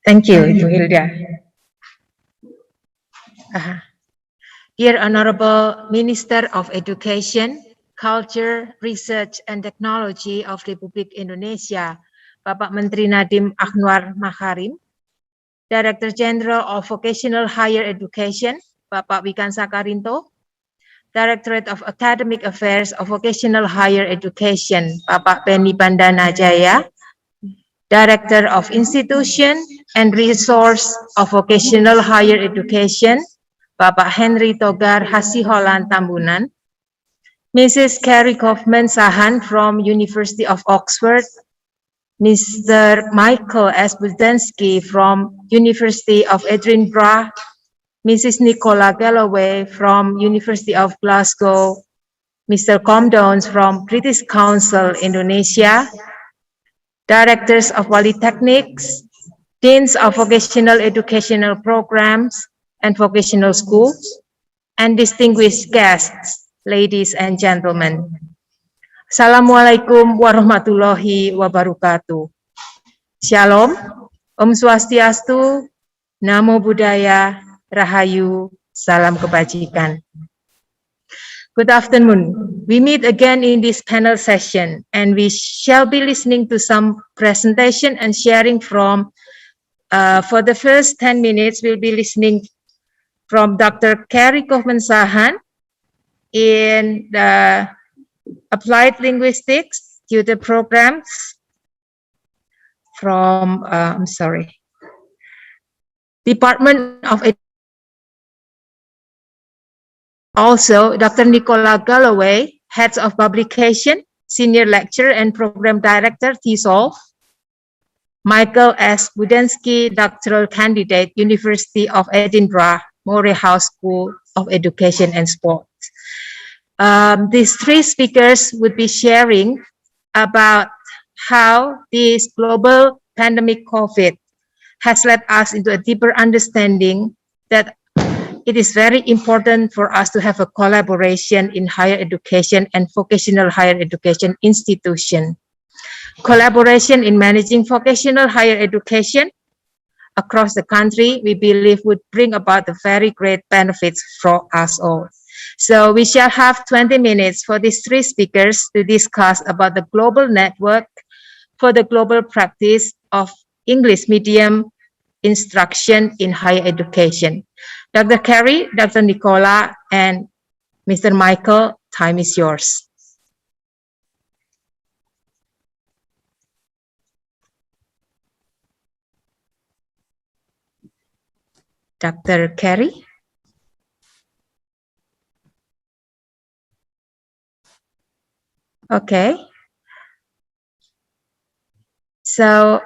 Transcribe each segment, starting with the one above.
Thank you, Ibu Hilda. Dear Honorable Minister of Education, Culture, Research and Technology of Republik Indonesia, Bapak Menteri Nadiem Anwar Makarim, Director Jenderal of Vocational Higher Education, Bapak Wikan Sakarinto, Directorate of Academic Affairs of Vocational Higher Education, Bapak Penny Bandana Jaya, Director of Institution and Resource of Vocational Higher Education, Bapak Henry Togar Hasiholan Tambunan, Mrs. Carrie Kaufman Sahan from University of Oxford, Mr. Michael S. Budensky from University of Edinburgh, Mrs. Nicola Galloway from University of Glasgow, Mr. Comdowns from British Council Indonesia, Directors of Polytechnics, Deans of Vocational Educational Programs and Vocational Schools, and distinguished guests, ladies and gentlemen. Assalamualaikum warahmatullahi wabarakatuh. Shalom, Om Swastiastu, Namo Buddhaya, Rahayu, Salam Kebajikan. Good afternoon. We meet again in this panel session, and we shall be listening to some presentation and sharing from, for the first 10 minutes, we'll be listening from Dr. Carrie Kaufman Sahan in the Applied Linguistics Tutor Programs from, Department of Education. Also, Dr. Nicola Galloway, Head of Publication, Senior Lecturer and Program Director, TESOL. Michael S. Budensky, Doctoral Candidate, University of Edinburgh, Morehouse School of Education and Sport. These three speakers would be sharing about how this global pandemic COVID has led us into a deeper understanding that it is very important for us to have a collaboration in higher education and vocational higher education institution. Collaboration in managing vocational higher education across the country, we believe would bring about the very great benefits for us all. So we shall have 20 minutes for these three speakers to discuss about the global network for the global practice of English medium instruction in higher education. Dr. Carrie, Dr. Nicola, and Mr. Michael, time is yours. Dr. Carrie? Okay. So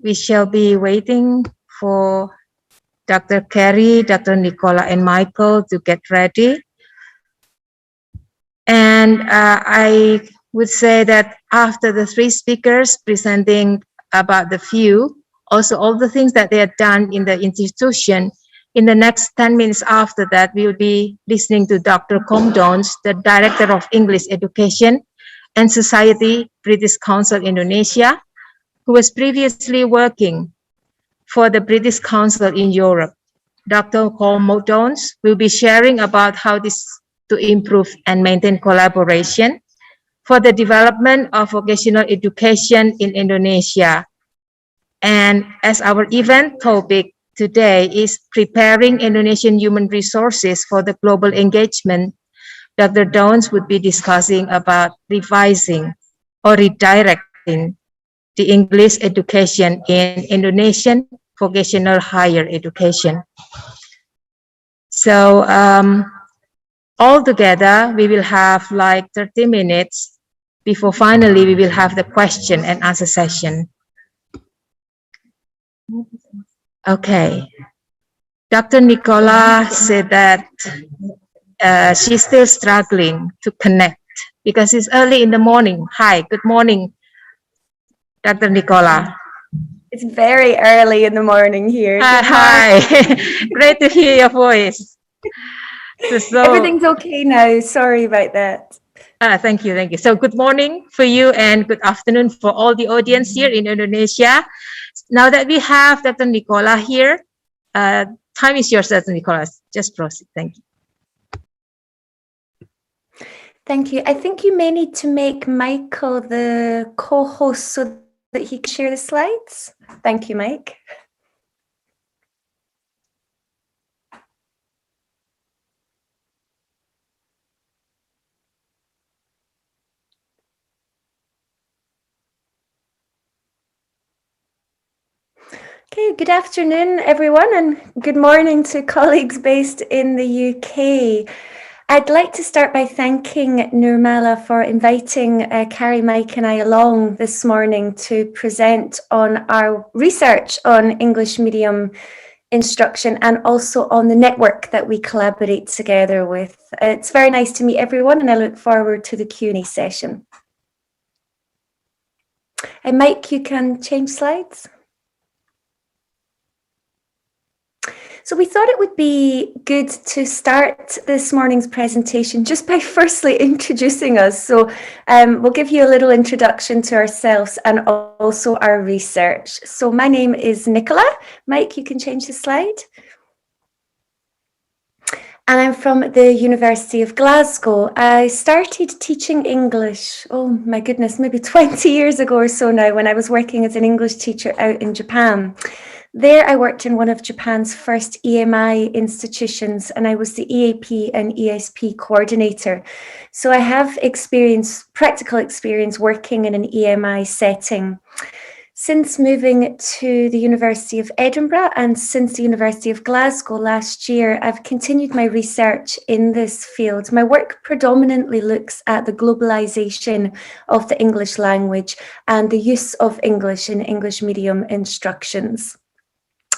we shall be waiting for Dr. Carrie, Dr. Nicola, and Michael to get ready. And I would say that after the three speakers presenting about the view, also all the things that they have done in the institution In the next 10 minutes after that, we will be listening to Dr. Com Jones, the Director of English Education and Society, British Council Indonesia, who was previously working for the British Council in Europe. Dr. Com Jones will be sharing about how this to improve and maintain collaboration for the development of vocational education in Indonesia. And as our event topic today is preparing Indonesian human resources for the global engagement, Dr. Jones would be discussing about revising or redirecting the English education in Indonesian vocational higher education. So all together, we will have like 30 minutes before finally we will have the question and answer session. Okay. Dr. Nicola said that she's still struggling to connect because it's early in the morning. Hi, good morning, Dr. Nicola. It's very early in the morning here. Hi. Great to hear your voice. So, everything's okay now. Sorry about that. Thank you. So good morning for you and good afternoon for all the audience here in Indonesia. Now that we have Dr. Nicola here, time is yours, Dr. Nicola. Just proceed. Thank you. Thank you. I think you may need to make Michael the co-host so that he can share the slides. Thank you, Mike. Okay, good afternoon, everyone, and good morning to colleagues based in the UK. I'd like to start by thanking Nurmala for inviting Carrie, Mike and I along this morning to present on our research on English medium instruction and also on the network that we collaborate together with. It's very nice to meet everyone and I look forward to the Q&A session. And Mike, you can change slides. So we thought it would be good to start this morning's presentation just by firstly introducing us. So we'll give you a little introduction to ourselves and also our research. So my name is Nicola. Mike, you can change the slide. And I'm from the University of Glasgow. I started teaching English, oh my goodness, maybe 20 years ago or so now when I was working as an English teacher out in Japan. There I worked in one of Japan's first EMI institutions and I was the EAP and ESP coordinator. So I have practical experience working in an EMI setting. Since moving to the University of Edinburgh and since the University of Glasgow last year, I've continued my research in this field. My work predominantly looks at the globalization of the English language and the use of English in English medium instructions.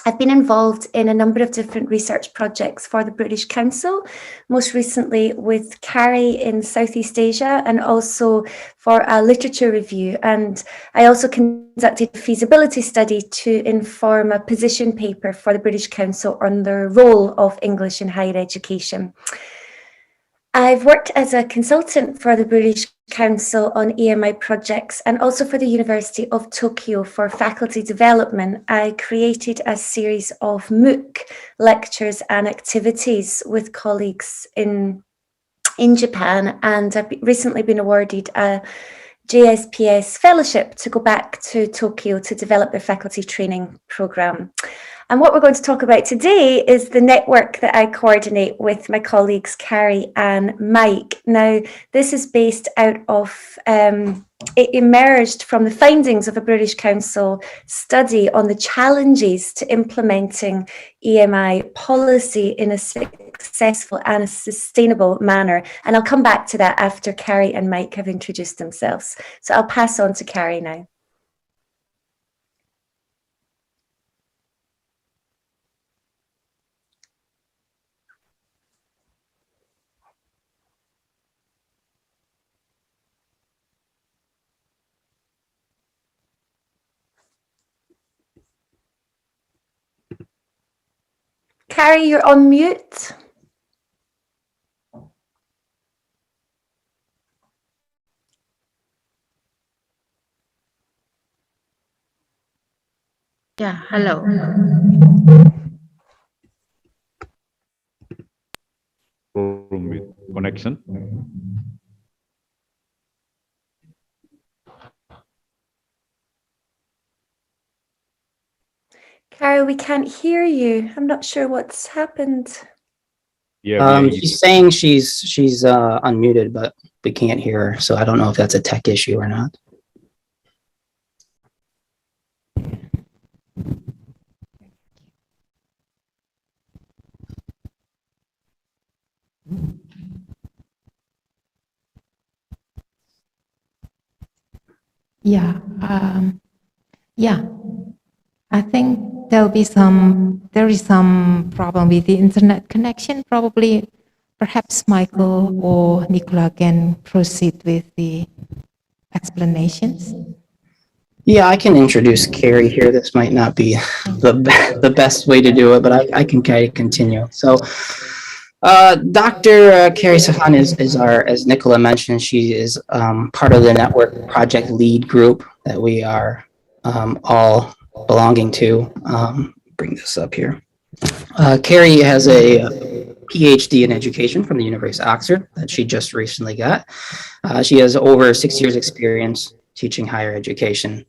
I've been involved in a number of different research projects for the British Council, most recently with Carrie in Southeast Asia and also for a literature review. And I also conducted a feasibility study to inform a position paper for the British Council on the role of English in higher education. I've worked as a consultant for the British Council on EMI projects and also for the University of Tokyo for faculty development. I created a series of MOOC lectures and activities with colleagues in Japan, and I've recently been awarded a JSPS fellowship to go back to Tokyo to develop their faculty training programme. And what we're going to talk about today is the network that I coordinate with my colleagues, Carrie and Mike. Now, this is based out of, it emerged from the findings of a British Council study on the challenges to implementing EMI policy in a successful and a sustainable manner. And I'll come back to that after Carrie and Mike have introduced themselves. So I'll pass on to Carrie now. Carrie, you're on mute. Yeah, hello. Problem with connection. Carrie, we can't hear you. I'm not sure what's happened. Yeah, She's saying she's unmuted, but we can't hear her. So I don't know if that's a tech issue or not. Yeah, yeah. I think there is some problem with the internet connection. Probably, perhaps Michael or Nicola can proceed with the explanations. Yeah, I can introduce Carrie here. This might not be the best way to do it, but I can kind of continue. So, Dr. Carrie Sahan is our, as Nicola mentioned, she is part of the network project lead group that we are all belonging to. Bring this up here. Carrie has a PhD in education from the University of Oxford that she just recently got. She has over 6 years experience teaching higher education.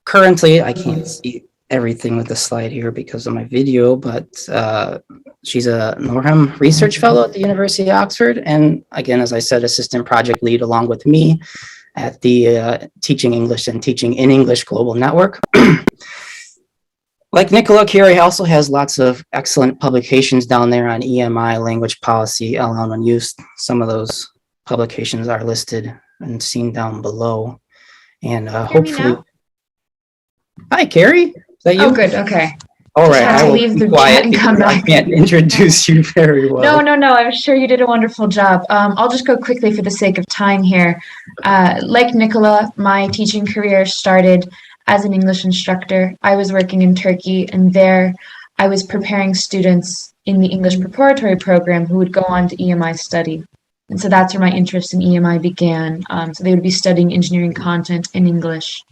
Currently, I can't see everything with the slide here because of my video, but she's a Norham Research Fellow at the University of Oxford. And again, as I said, assistant project lead along with me at the Teaching English and Teaching in English Global Network. Like Nicola, Carrie also has lots of excellent publications down there on EMI, language policy, LM and use. Some of those publications are listed and seen down below. And hopefully, hi, Carrie. Is that you? Oh, good. Okay. All right. Had I to will leave be the quiet chat and come because I back. can't introduce you very well. No. I'm sure you did a wonderful job. I'll just go quickly for the sake of time here. Like Nicola, my teaching career started as an English instructor. I was working in Turkey, and there I was preparing students in the English preparatory program who would go on to EMI study. And so that's where my interest in EMI began. So they would be studying engineering content in English.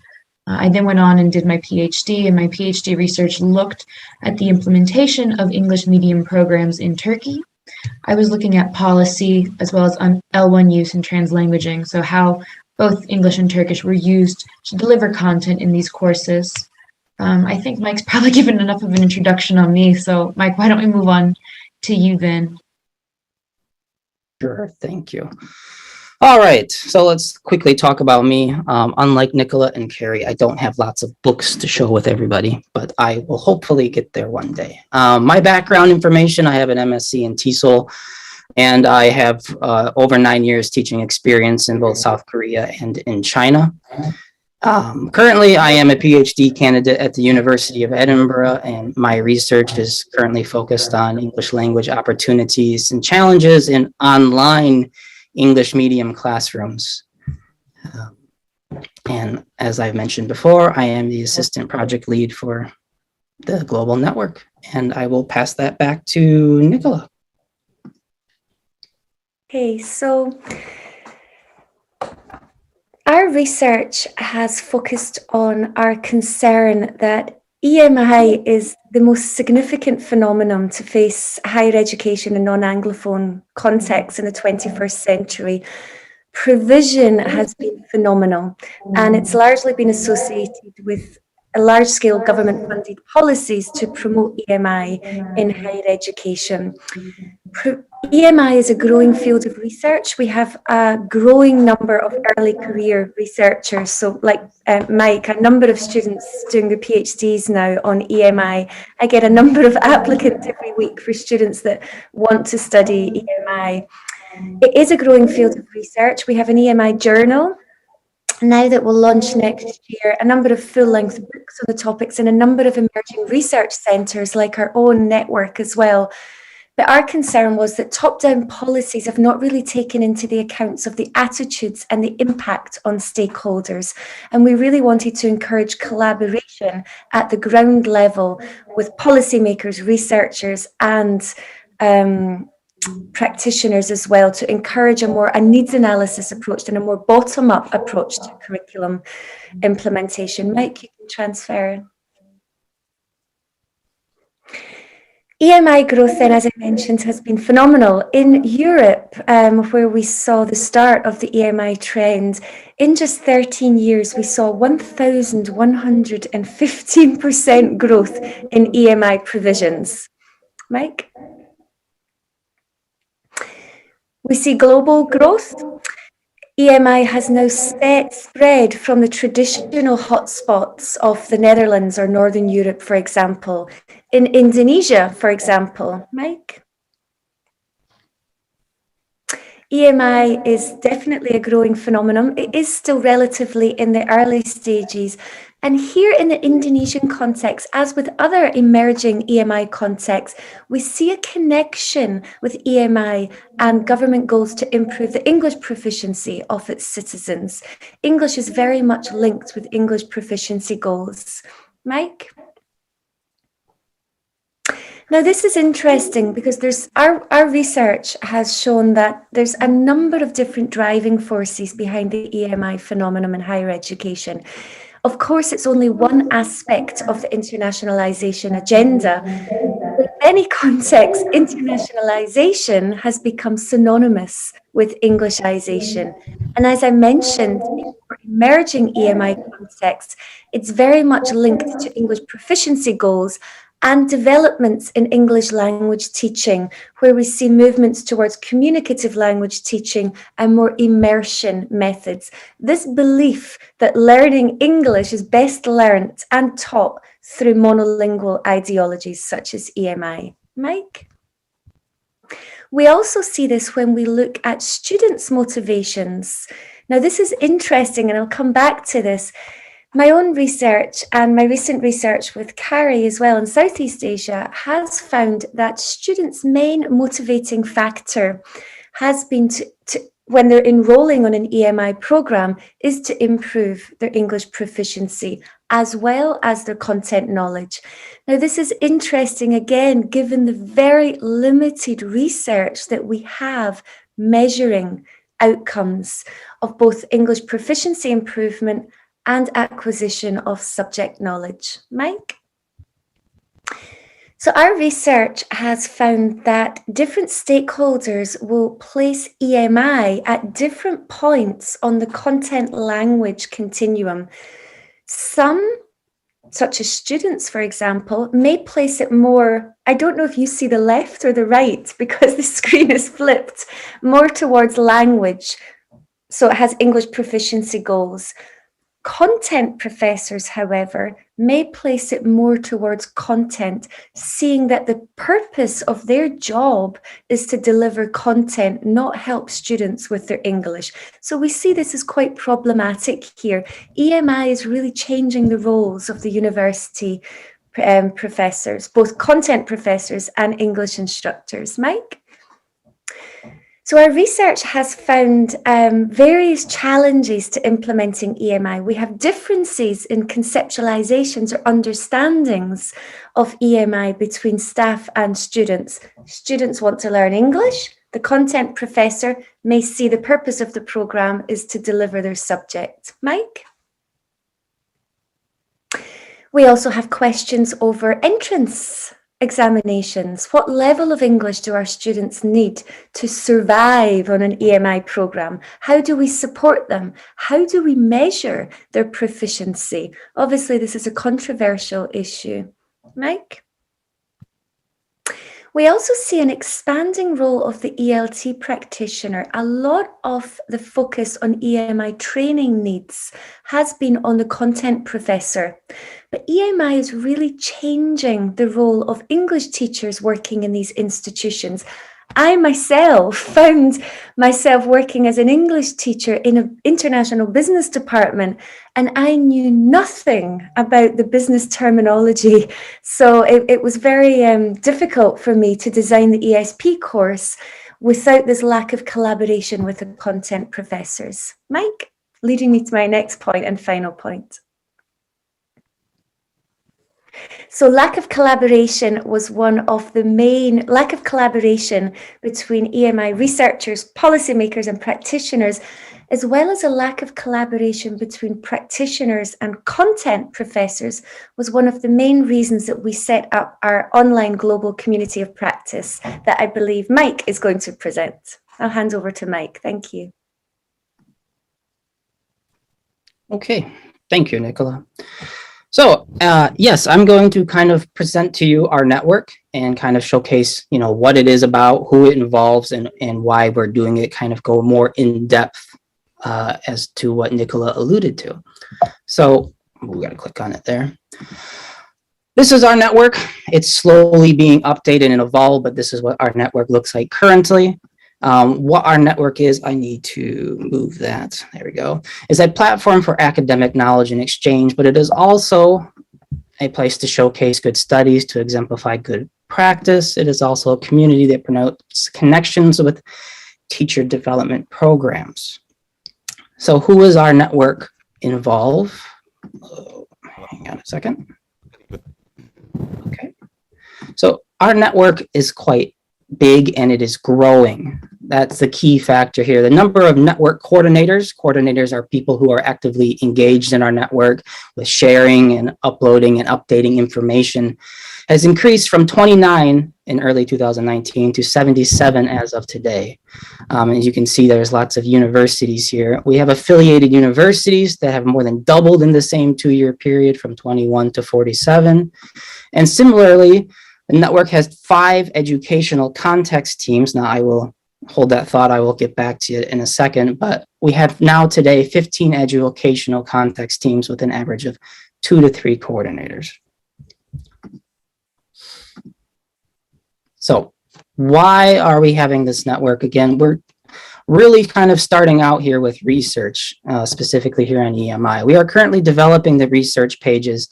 I then went on and did my PhD, and my PhD research looked at the implementation of English medium programs in Turkey. I was looking at policy as well as L1 use and translanguaging, so how both English and Turkish were used to deliver content in these courses. I think Mike's probably given enough of an introduction on me, so Mike, why don't we move on to you then? Sure, thank you. All right, so let's quickly talk about me. Unlike Nicola and Carrie, I don't have lots of books to show with everybody, but I will hopefully get there one day. My background information, I have an MSc in TESOL, and I have over 9 years teaching experience in both South Korea and in China. Currently, I am a PhD candidate at the University of Edinburgh, and my research is currently focused on English language opportunities and challenges in online English medium classrooms. And as I've mentioned before, I am the assistant project lead for the global network, and I will pass that back to Nicola. Okay, so our research has focused on our concern that EMI is the most significant phenomenon to face higher education in non-Anglophone contexts in the 21st century. Provision has been phenomenal, and it's largely been associated with large-scale government-funded policies to promote EMI in higher education. EMI is a growing field of research. We have a growing number of early career researchers. So like Mike, a number of students doing their PhDs now on EMI. I get a number of applicants every week for students that want to study EMI. It is a growing field of research. We have an EMI journal now that will launch next year, a number of full-length books on the topics, and a number of emerging research centres like our own network as well, But our concern was that top-down policies have not really taken into the accounts of the attitudes and the impact on stakeholders. And we really wanted to encourage collaboration at the ground level with policymakers, researchers, and practitioners as well, to encourage a needs analysis approach and a more bottom-up approach to curriculum implementation. Mike, you can transfer. EMI growth then, as I mentioned, has been phenomenal. In Europe, where we saw the start of the EMI trend, in just 13 years, we saw 1,115% growth in EMI provisions. Mike? We see global growth. EMI has now spread from the traditional hotspots of the Netherlands or Northern Europe, for example. In Indonesia, for example, Mike? EMI is definitely a growing phenomenon. It is still relatively in the early stages. And here in the Indonesian context, as with other emerging EMI contexts, we see a connection with EMI and government goals to improve the English proficiency of its citizens. English is very much linked with English proficiency goals. Mike? Now, this is interesting because our research has shown that there's a number of different driving forces behind the EMI phenomenon in higher education. Of course, it's only one aspect of the internationalization agenda. In many contexts, internationalization has become synonymous with Englishization. And as I mentioned, for emerging EMI contexts, it's very much linked to English proficiency goals and developments in English language teaching, where we see movements towards communicative language teaching and more immersion methods. This belief that learning English is best learnt and taught through monolingual ideologies such as EMI. Mike? We also see this when we look at students' motivations. Now, this is interesting, and I'll come back to this. My own research and my recent research with Carrie as well in Southeast Asia has found that students' main motivating factor has been to when they're enrolling on an EMI program is to improve their English proficiency as well as their content knowledge. Now, this is interesting, again, given the very limited research that we have measuring outcomes of both English proficiency improvement and acquisition of subject knowledge. Mike? So our research has found that different stakeholders will place EMI at different points on the content language continuum. Some, such as students, for example, may place it more, I don't know if you see the left or the right because the screen is flipped, more towards language. So it has English proficiency goals. Content professors, however, may place it more towards content, seeing that the purpose of their job is to deliver content, not help students with their English. So we see this as quite problematic here. EMI is really changing the roles of the university professors, both content professors and English instructors. Mike? So our research has found various challenges to implementing EMI. We have differences in conceptualizations or understandings of EMI between staff and students. Students want to learn English. The content professor may see the purpose of the program is to deliver their subject. Mike? We also have questions over entrance examinations. What level of English do our students need to survive on an EMI program? How do we support them? How do we measure their proficiency? Obviously, this is a controversial issue. Mike? We also see an expanding role of the ELT practitioner. A lot of the focus on EMI training needs has been on the content professor. But EMI is really changing the role of English teachers working in these institutions. I myself found myself working as an English teacher in an international business department, and I knew nothing about the business terminology. So it was very difficult for me to design the ESP course without this lack of collaboration with the content professors. Mike, leading me to my next point and final point. So lack of collaboration was one of the main, lack of collaboration between EMI researchers, policymakers and practitioners, as well as a lack of collaboration between practitioners and content professors was one of the main reasons that we set up our online global community of practice that I believe Mike is going to present. I'll hand over to Mike. Thank you. Okay, thank you, Nicola. So yes, I'm going to kind of present to you our network and kind of showcase, you know, what it is about, who it involves, and why we're doing it, kind of go more in depth as to what Nicola alluded to. So we got to click on it there. This is our network. It's slowly being updated and evolved, but this is what our network looks like currently. What our network is, I need to move that, there we go, is a platform for academic knowledge and exchange, but it is also a place to showcase good studies, to exemplify good practice. It is also a community that promotes connections with teacher development programs. So who is our network involve? Hang on a second. Okay. So our network is quite big and it is growing. That's the key factor here. The number of network coordinators are people who are actively engaged in our network with sharing and uploading and updating information, has increased from 29 in early 2019 to 77 as of today. As you can see, there's lots of universities here. We have affiliated universities that have more than doubled in the same 2-year period from 21 to 47. And similarly, the network has 5 educational context teams. Now I will hold that thought. I will get back to it in a second, but we have now today 15 educational context teams with an average of 2 to 3 coordinators. So why are we having this network? Again, we're really kind of starting out here with research, specifically here on EMI. We are currently developing the research pages.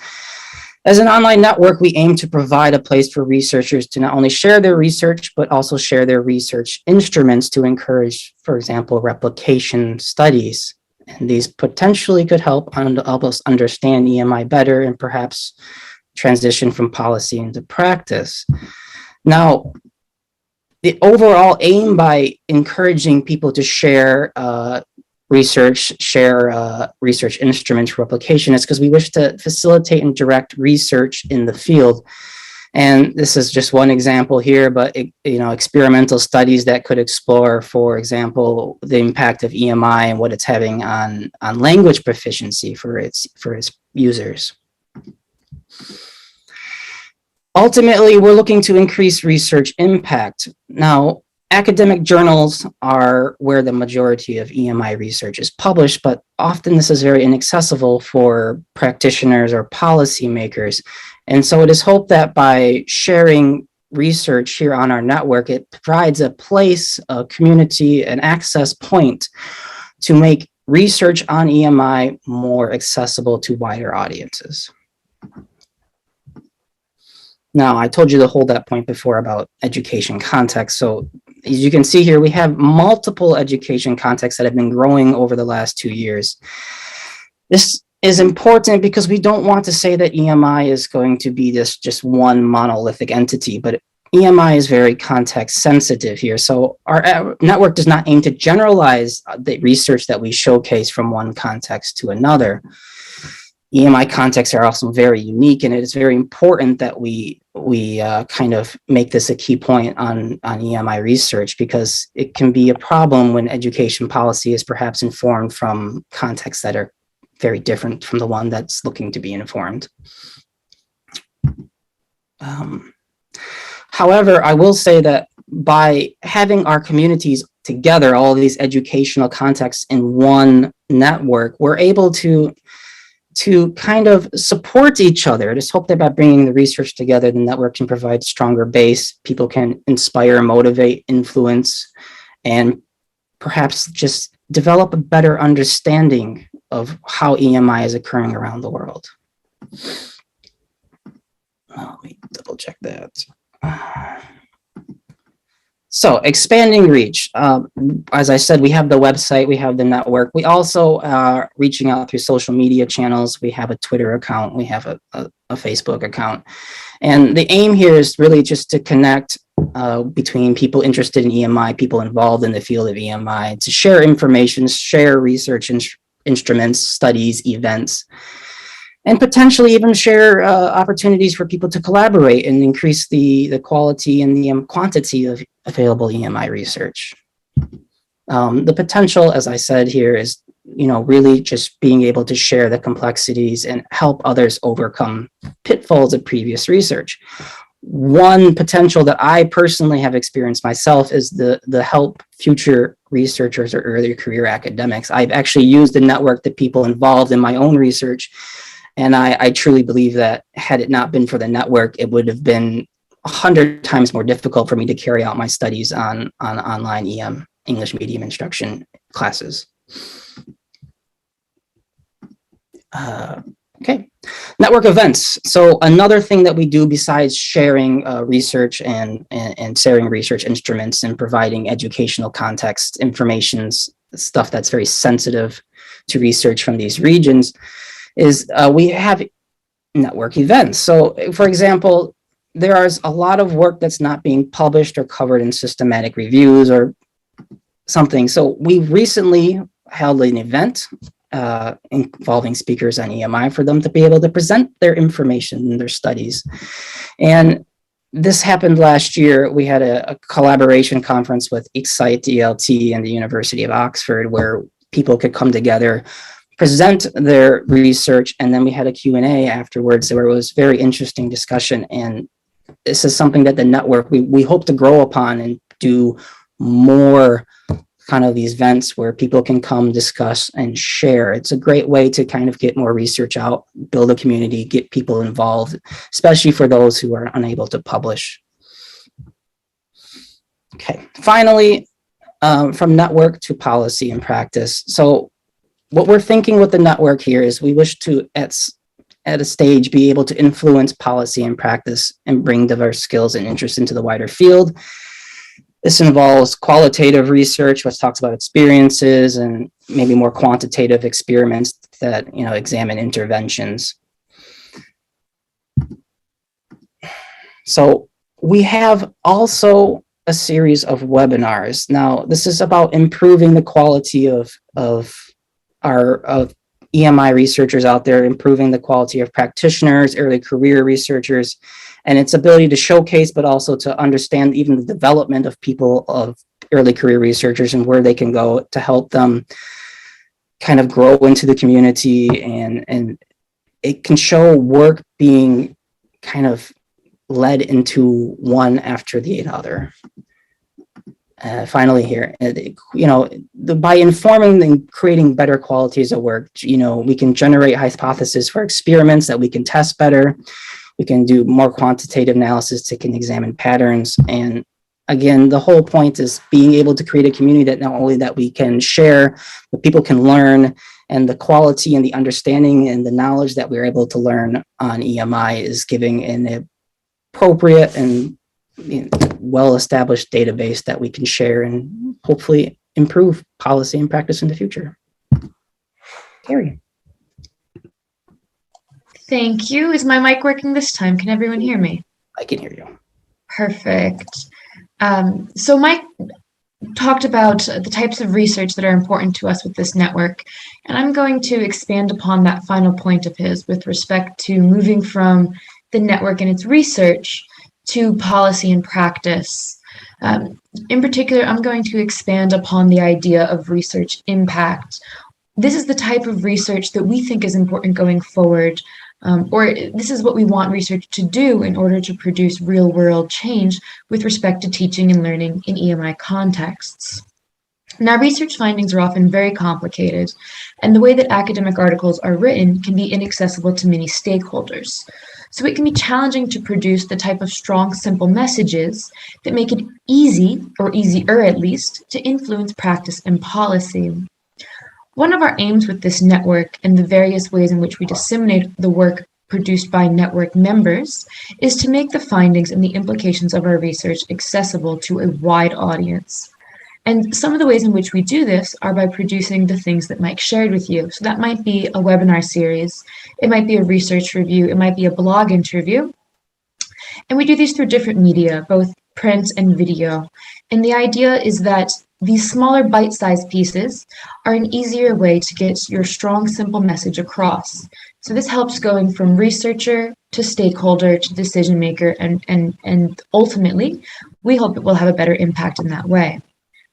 As an online network, we aim to provide a place for researchers to not only share their research, but also share their research instruments to encourage, for example, replication studies. And these potentially could help us understand EMI better and perhaps transition from policy into practice. Now, the overall aim by encouraging people to share research instruments for replication is because we wish to facilitate and direct research in the field. And this is just one example here, but experimental studies that could explore, for example, the impact of EMI and what it's having on language proficiency for its users. Ultimately, we're looking to increase research impact. Now, academic journals are where the majority of EMI research is published, but often this is very inaccessible for practitioners or policymakers. And so it is hoped that by sharing research here on our network, it provides a place, a community, an access point to make research on EMI more accessible to wider audiences. Now, I told you to hold that point before about education context. So as you can see here, we have multiple education contexts that have been growing over the last 2 years. This is important because we don't want to say that EMI is going to be this just one monolithic entity, but EMI is very context sensitive here. So our network does not aim to generalize the research that we showcase from one context to another. EMI contexts are also very unique, and it is very important that we kind of make this a key point on EMI research, because it can be a problem when education policy is perhaps informed from contexts that are very different from the one that's looking to be informed. However, I will say that by having our communities together, all of these educational contexts in one network, we're able to to kind of support each other. Just hope that by bringing the research together, the network can provide stronger base. People can inspire, motivate, influence, and perhaps just develop a better understanding of how EMI is occurring around the world. Let me double check that. So expanding reach. As I said, we have the website, we have the network. We also are reaching out through social media channels. We have a Twitter account, we have a Facebook account. And the aim here is really just to connect between people interested in EMI, people involved in the field of EMI, to share information, share research instruments, studies, events, and potentially even share opportunities for people to collaborate and increase the quality and the quantity of available EMI research. The potential, as I said here, is really just being able to share the complexities and help others overcome pitfalls of previous research. One potential that I personally have experienced myself is the help future researchers or early career academics. I've actually used the network to people involved in my own research. And I truly believe that had it not been for the network, it would have been 100 times more difficult for me to carry out my studies on online EM, English medium instruction classes. Okay, network events. So another thing that we do besides sharing research and sharing research instruments and providing educational context, informations, stuff that's very sensitive to research from these regions, is we have network events. So for example, there is a lot of work that's not being published or covered in systematic reviews or something. So we recently held an event involving speakers on EMI for them to be able to present their information and their studies. And this happened last year. We had a collaboration conference with Ikuti, Elt, and the University of Oxford, where people could come together, present their research, and then we had a Q&A afterwards where it was very interesting discussion. And this is something that the network, we hope to grow upon and do more kind of these events where people can come discuss and share. It's a great way to kind of get more research out, build a community, get people involved, especially for those who are unable to publish. Okay, finally, from network to policy and practice. So what we're thinking with the network here is we wish to, at a stage, be able to influence policy and practice and bring diverse skills and interests into the wider field. This involves qualitative research, which talks about experiences, and maybe more quantitative experiments that examine interventions. So we have also a series of webinars. Now, this is about improving the quality of EMI researchers out there, improving the quality of practitioners, early career researchers, and its ability to showcase, but also to understand even the development of people, of early career researchers, and where they can go to help them kind of grow into the community. And it can show work being kind of led into one after the other. Finally here, by informing and creating better qualities of work, we can generate hypotheses for experiments that we can test better. We can do more quantitative analysis that can examine patterns. And again, the whole point is being able to create a community that not only that we can share, but people can learn, and the quality and the understanding and the knowledge that we're able to learn on EMI is giving an appropriate and well-established database that we can share and hopefully improve policy and practice in the future. Carrie. Thank you. Is my mic working this time? Can everyone hear me? I can hear you. Perfect. So Mike talked about the types of research that are important to us with this network, and I'm going to expand upon that final point of his with respect to moving from the network and its research to policy and practice. In particular, I'm going to expand upon the idea of research impact. This is the type of research that we think is important going forward, or this is what we want research to do in order to produce real-world change with respect to teaching and learning in EMI contexts. Now, research findings are often very complicated, and the way that academic articles are written can be inaccessible to many stakeholders. So it can be challenging to produce the type of strong, simple messages that make it easy, or easier at least, to influence practice and policy. One of our aims with this network and the various ways in which we disseminate the work produced by network members is to make the findings and the implications of our research accessible to a wide audience. And some of the ways in which we do this are by producing the things that Mike shared with you. So that might be a webinar series, it might be a research review, it might be a blog interview. And we do these through different media, both print and video. And the idea is that these smaller bite-sized pieces are an easier way to get your strong, simple message across. So this helps going from researcher to stakeholder to decision maker, and ultimately, we hope it will have a better impact in that way.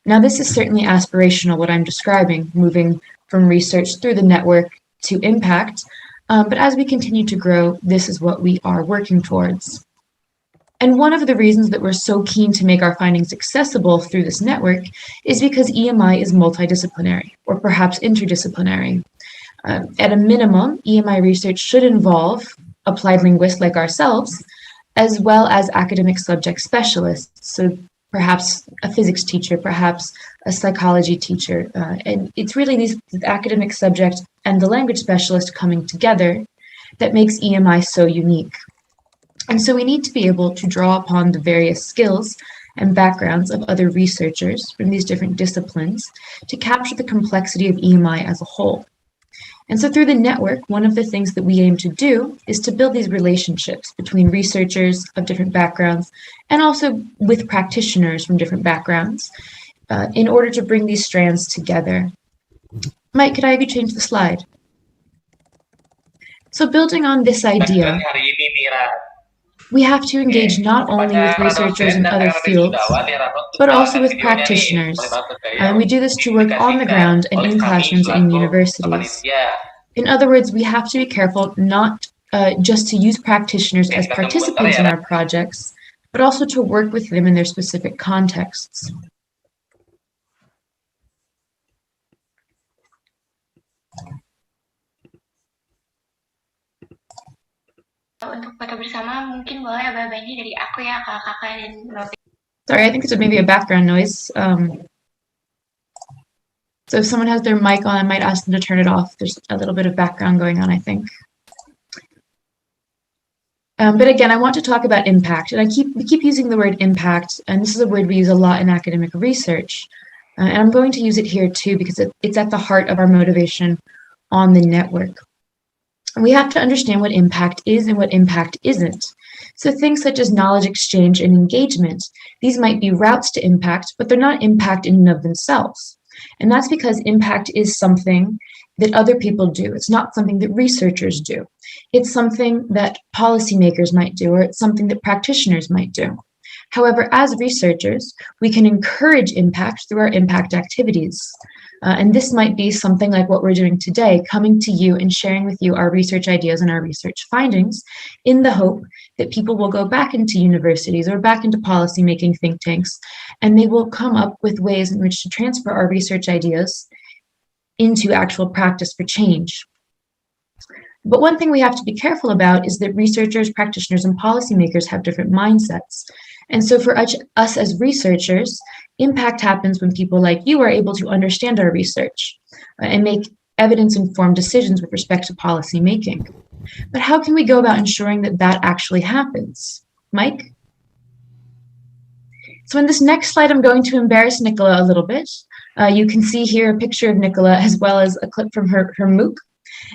Now, this is certainly aspirational, what I'm describing, moving from research through the network to impact. But as we continue to grow, this is what we are working towards. And one of the reasons that we're so keen to make our findings accessible through this network is because EMI is multidisciplinary, or perhaps interdisciplinary. At a minimum, EMI research should involve applied linguists like ourselves, as well as academic subject specialists. So perhaps a physics teacher, perhaps a psychology teacher. And it's really these academic subject and the language specialist coming together that makes EMI so unique. And so we need to be able to draw upon the various skills and backgrounds of other researchers from these different disciplines to capture the complexity of EMI as a whole. And so through the network, one of the things that we aim to do is to build these relationships between researchers of different backgrounds and also with practitioners from different backgrounds in order to bring these strands together. Mike, could I have you change the slide? So building on this idea, we have to engage not only with researchers in other fields, but also with practitioners. And we do this to work on the ground and in classrooms and in universities. In other words, we have to be careful not just to use practitioners as participants in our projects, but also to work with them in their specific contexts. Untuk foto bersama mungkin boleh abah-abahnya dari aku ya, kakak-kakak dan Rofi. Sorry, I think it's maybe a background noise. So if someone has their mic on, I might ask them to turn it off. There's a little bit of background going on, I think. But again, I want to talk about impact, and we keep using the word impact, and this is a word we use a lot in academic research. And I'm going to use it here too because it's at the heart of our motivation on the network. We have to understand what impact is and what impact isn't. So things such as knowledge exchange and engagement, these might be routes to impact, but they're not impact in and of themselves. And that's because impact is something that other people do. It's not something that researchers do. It's something that policymakers might do, or it's something that practitioners might do. However, as researchers, we can encourage impact through our impact activities. And this might be something like what we're doing today, coming to you and sharing with you our research ideas and our research findings in the hope that people will go back into universities or back into policy-making think tanks, and they will come up with ways in which to transfer our research ideas into actual practice for change. But one thing we have to be careful about is that researchers, practitioners, and policymakers have different mindsets. And so for us as researchers, impact happens when people like you are able to understand our research and make evidence-informed decisions with respect to policy making. But how can we go about ensuring that that actually happens? Mike? So in this next slide, I'm going to embarrass Nicola a little bit. You can see here a picture of Nicola as well as a clip from her MOOC.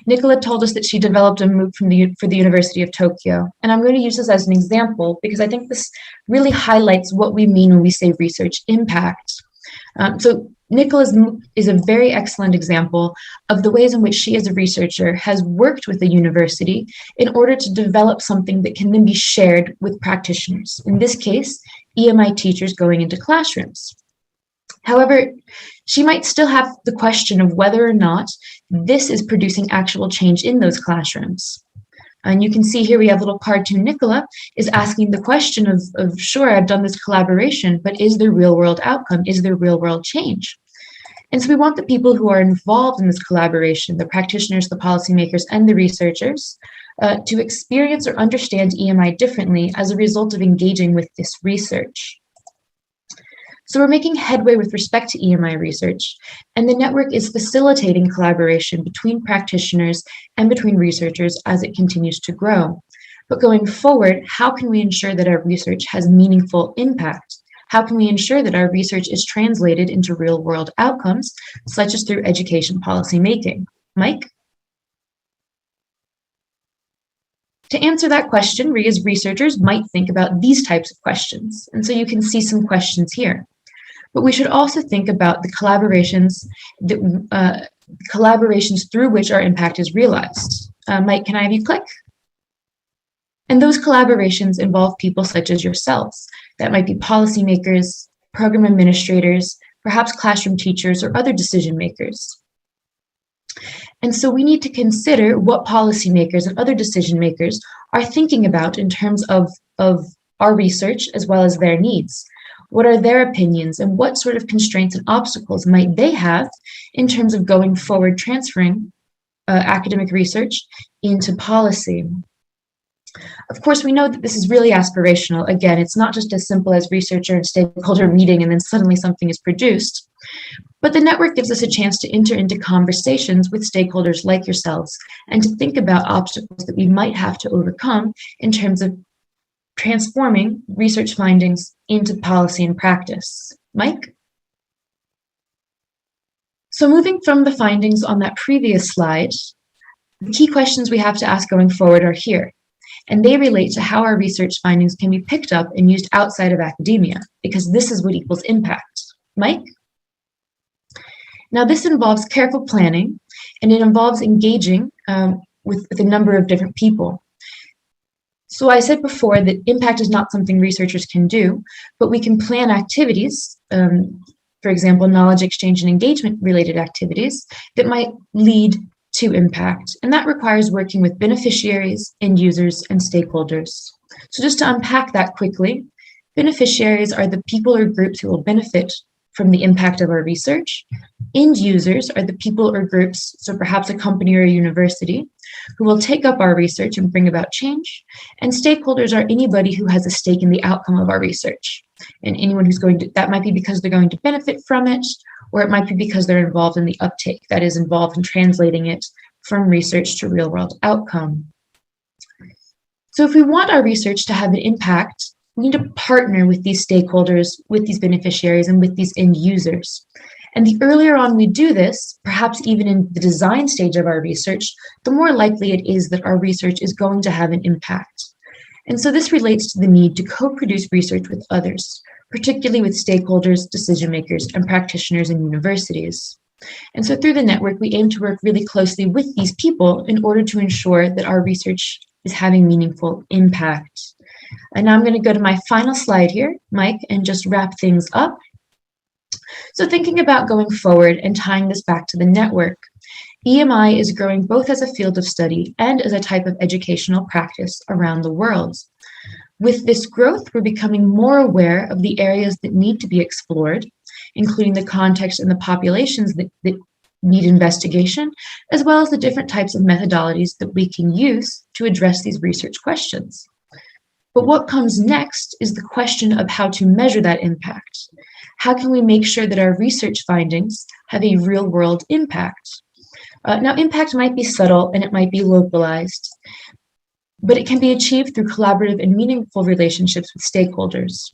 Nicola told us that she developed a MOOC for the University of Tokyo. And I'm going to use this as an example because I think this really highlights what we mean when we say research impact. So Nicola's MOOC is a very excellent example of the ways in which she as a researcher has worked with the university in order to develop something that can then be shared with practitioners. In this case, EMI teachers going into classrooms. However, she might still have the question of whether or not this is producing actual change in those classrooms. And you can see here we have a little cartoon. Nicola is asking the question of sure, I've done this collaboration, but is there real world outcome? Is there real world change? And so we want the people who are involved in this collaboration, the practitioners, the policymakers, and the researchers, to experience or understand EMI differently as a result of engaging with this research. So we're making headway with respect to EMI research, and the network is facilitating collaboration between practitioners and between researchers as it continues to grow. But going forward, how can we ensure that our research has meaningful impact? How can we ensure that our research is translated into real-world outcomes, such as through education policy making? Mike? To answer that question, we as researchers might think about these types of questions. And so you can see some questions here. But we should also think about the collaborations through which our impact is realized. Mike, can I have you click? And those collaborations involve people such as yourselves. That might be policymakers, program administrators, perhaps classroom teachers, or other decision makers. And so we need to consider what policymakers and other decision makers are thinking about in terms of our research as well as their needs. What are their opinions, and what sort of constraints and obstacles might they have in terms of going forward transferring academic research into policy? Of course, we know that this is really aspirational. Again, it's not just as simple as researcher and stakeholder meeting and then suddenly something is produced. But the network gives us a chance to enter into conversations with stakeholders like yourselves and to think about obstacles that we might have to overcome in terms of transforming research findings into policy and practice. Mike? So moving from the findings on that previous slide, the key questions we have to ask going forward are here. And they relate to how our research findings can be picked up and used outside of academia, because this is what equals impact. Mike? Now, this involves careful planning, and it involves engaging with a number of different people. So I said before that impact is not something researchers can do, but we can plan activities, for example, knowledge exchange and engagement related activities that might lead to impact. And that requires working with beneficiaries, end users, and stakeholders. So just to unpack that quickly, beneficiaries are the people or groups who will benefit from the impact of our research. End users are the people or groups, so perhaps a company or a university, who will take up our research and bring about change. And stakeholders are anybody who has a stake in the outcome of our research. And anyone who's that might be because they're going to benefit from it, or it might be because they're involved in the uptake, that is involved in translating it from research to real world outcome. So if we want our research to have an impact, we need to partner with these stakeholders, with these beneficiaries, and with these end users. And the earlier on we do this, perhaps even in the design stage of our research, the more likely it is that our research is going to have an impact. And so this relates to the need to co-produce research with others, particularly with stakeholders, decision makers, and practitioners in universities. And so through the network, we aim to work really closely with these people in order to ensure that our research is having meaningful impact. And now I'm going to go to my final slide here, Mike, and just wrap things up. So thinking about going forward and tying this back to the network, EMI is growing both as a field of study and as a type of educational practice around the world. With this growth, we're becoming more aware of the areas that need to be explored, including the context and the populations that need investigation, as well as the different types of methodologies that we can use to address these research questions. But what comes next is the question of how to measure that impact. How can we make sure that our research findings have a real-world impact? Now, impact might be subtle and it might be localized, but it can be achieved through collaborative and meaningful relationships with stakeholders.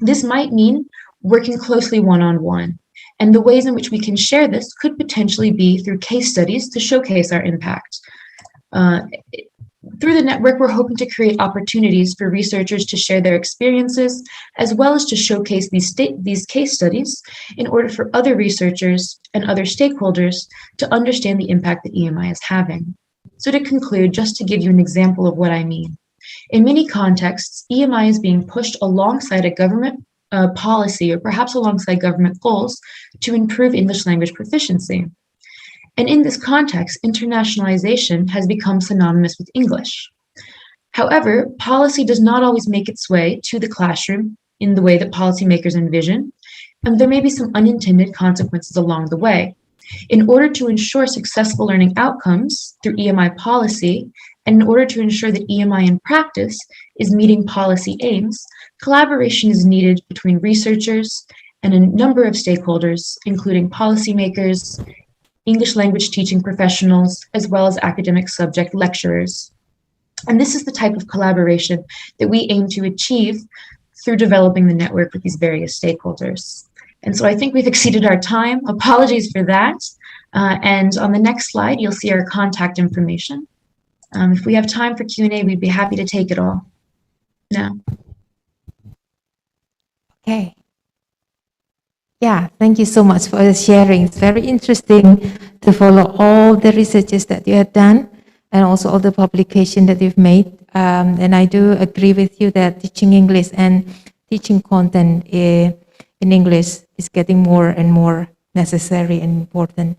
This might mean working closely one-on-one, and the ways in which we can share this could potentially be through case studies to showcase our impact. Through the network, we're hoping to create opportunities for researchers to share their experiences, as well as to showcase these case studies in order for other researchers and other stakeholders to understand the impact that EMI is having. So to conclude, just to give you an example of what I mean, in many contexts, EMI is being pushed alongside a government policy or perhaps alongside government goals to improve English language proficiency. And in this context, internationalization has become synonymous with English. However, policy does not always make its way to the classroom in the way that policymakers envision, and there may be some unintended consequences along the way. In order to ensure successful learning outcomes through EMI policy, and in order to ensure that EMI in practice is meeting policy aims, collaboration is needed between researchers and a number of stakeholders, including policymakers, English language teaching professionals, as well as academic subject lecturers. And this is the type of collaboration that we aim to achieve through developing the network with these various stakeholders. And so I think we've exceeded our time. Apologies for that. And on the next slide, you'll see our contact information. If we have time for Q&A, we'd be happy to take it all now. Okay. Yeah, thank you so much for the sharing. It's very interesting to follow all the researches that you have done and also all the publication that you've made. And I do agree with you that teaching English and teaching content in English is getting more and more necessary and important.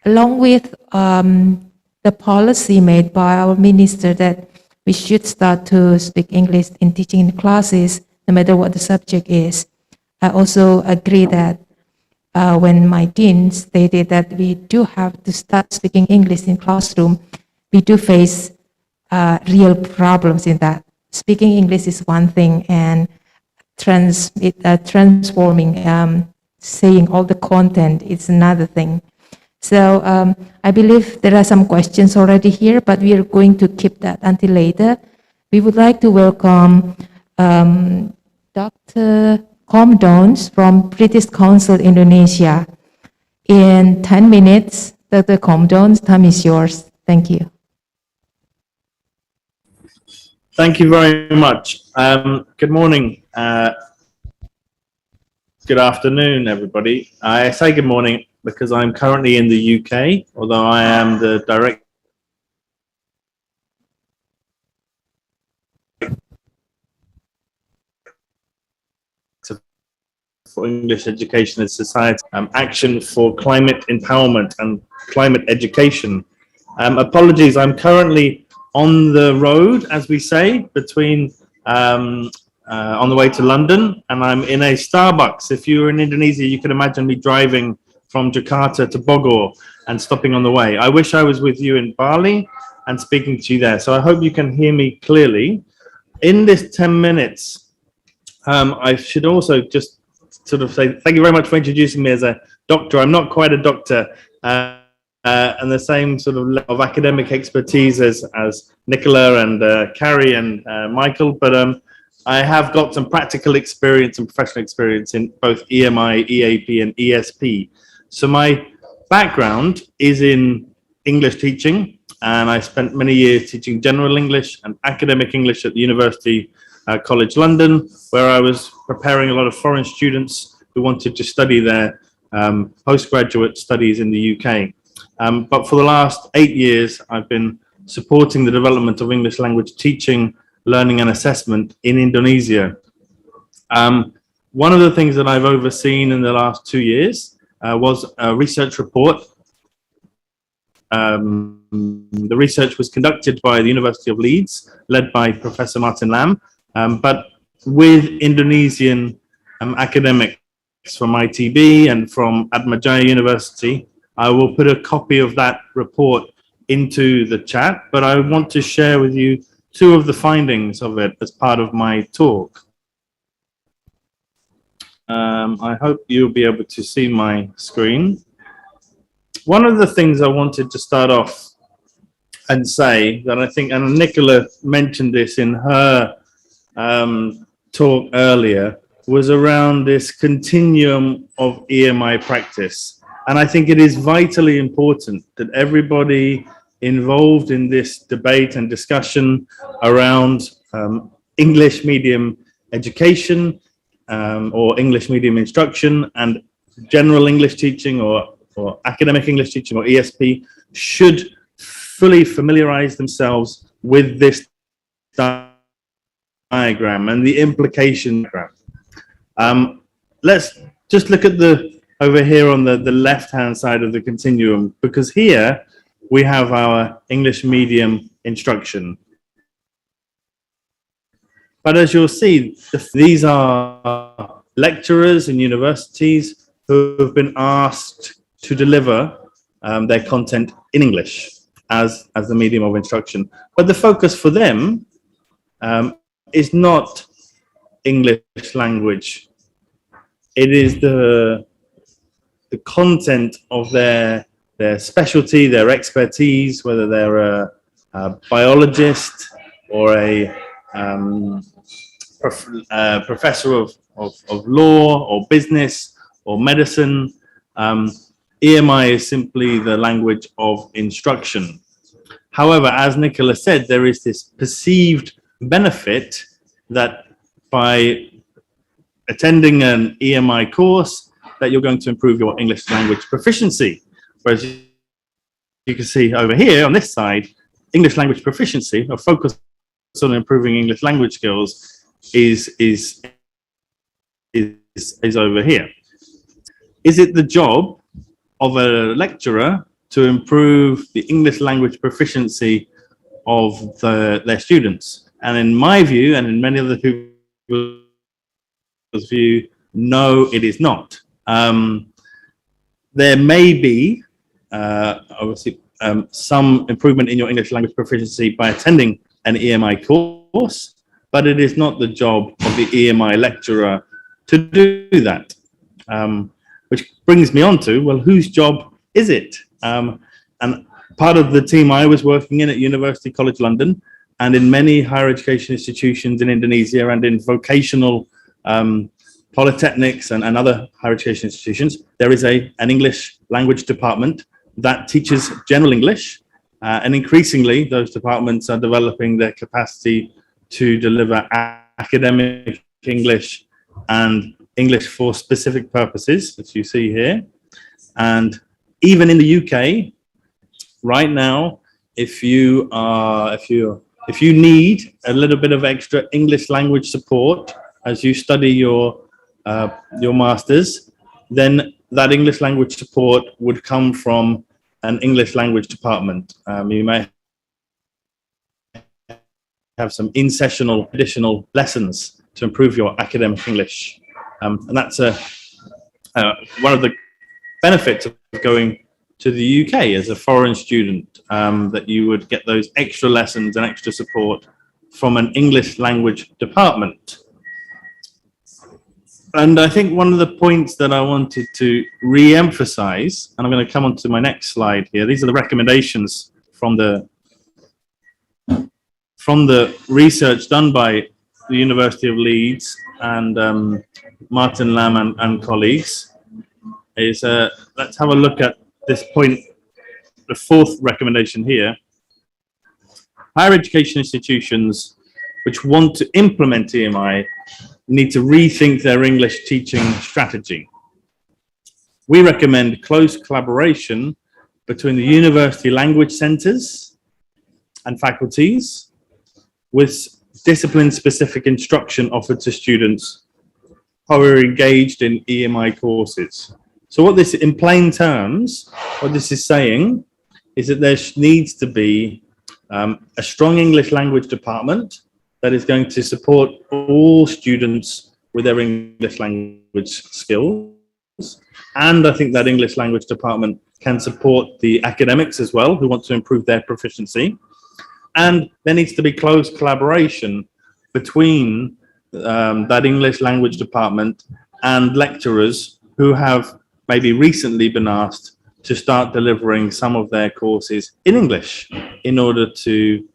Along with the policy made by our minister that we should start to speak English in teaching in classes, no matter what the subject is. I also agree that when my dean stated that we do have to start speaking English in classroom, we do face real problems in that. Speaking English is one thing, and transforming, saying all the content is another thing. So I believe there are some questions already here, but we are going to keep that until later. We would like to welcome Dr. Comdons from British Council Indonesia. In 10 minutes, Dr. Comdons, time is yours. Thank you. Thank you very much. Good morning. Good afternoon, everybody. I say good morning because I'm currently in the UK, although I am the director for English Education and Society, Action for Climate Empowerment and Climate Education. Apologies, I'm currently on the road, as we say, between on the way to London, and I'm in a Starbucks. If you were in Indonesia, you could imagine me driving from Jakarta to Bogor and stopping on the way. I wish I was with you in Bali and speaking to you there. So I hope you can hear me clearly. In this 10 minutes, I should also just sort of say thank you very much for introducing me as a doctor. I'm not quite a doctor, and the same sort of level of academic expertise as Nicola and Carrie and Michael, but I have got some practical experience and professional experience in both EMI, EAP and ESP. So my background is in English teaching, and I spent many years teaching general English and academic English at the University College London, where I was preparing a lot of foreign students who wanted to study their postgraduate studies in the UK. But for the last 8 years, I've been supporting the development of English language teaching, learning and assessment in Indonesia. One of the things that I've overseen in the last 2 years was a research report. The research was conducted by the University of Leeds, led by Professor Martin Lam, but with Indonesian academics from ITB and from Atmajaya University. I will put a copy of that report into the chat, but I want to share with you 2 of the findings of it as part of my talk. I hope you'll be able to see my screen. One of the things I wanted to start off and say that I think, and Nicola mentioned this in her talk earlier, was around this continuum of EMI practice. And I think it is vitally important that everybody involved in this debate and discussion around English medium education or English medium instruction and general English teaching or academic English teaching or ESP should fully familiarize themselves with this diagram and the implication diagram. Let's just look at over here on the left-hand side of the continuum, because here we have our English medium instruction. But as you'll see, these are lecturers in universities who have been asked to deliver their content in English as the medium of instruction. But the focus for them is not English language. It is the content of their specialty, their expertise, whether they're a biologist or a professor of law or business or medicine. EMI is simply the language of instruction. However, as Nicola said, there is this perceived benefit that by attending an EMI course, that you're going to improve your English language proficiency. Whereas you can see over here on this side, English language proficiency, or focus on improving English language skills, is over here. Is it the job of a lecturer to improve the English language proficiency of their students? And in my view, and in many other people's view, no, it is not. There may be, obviously, some improvement in your English language proficiency by attending an EMI course, but it is not the job of the EMI lecturer to do that. Which brings me on to, well, whose job is it? And part of the team I was working in at University College London, and in many higher education institutions in Indonesia and in vocational polytechnics and other higher education institutions, there is an English language department that teaches general English, and increasingly those departments are developing their capacity to deliver academic English and English for specific purposes, as you see here. And even in the UK, right now, if you need a little bit of extra English language support as you study your masters, then that English language support would come from an English language department. You may have some in-sessional additional lessons to improve your academic English. And that's one of the benefits of going to the UK as a foreign student, that you would get those extra lessons and extra support from an English language department. And I think one of the points that I wanted to re-emphasize, and I'm going to come on to my next slide here, these are the recommendations from the research done by the University of Leeds and Martin Lam and colleagues, is let's have a look at this point, the fourth recommendation here. Higher education institutions which want to implement EMI need to rethink their English teaching strategy. We recommend close collaboration between the university language centres and faculties, with discipline-specific instruction offered to students who are engaged in EMI courses. So what this, in plain terms, what this is saying is that there needs to be a strong English language department that is going to support all students with their English language skills. And I think that English language department can support the academics as well, who want to improve their proficiency. And there needs to be close collaboration between that English language department and lecturers who have maybe recently been asked to start delivering some of their courses in English in order to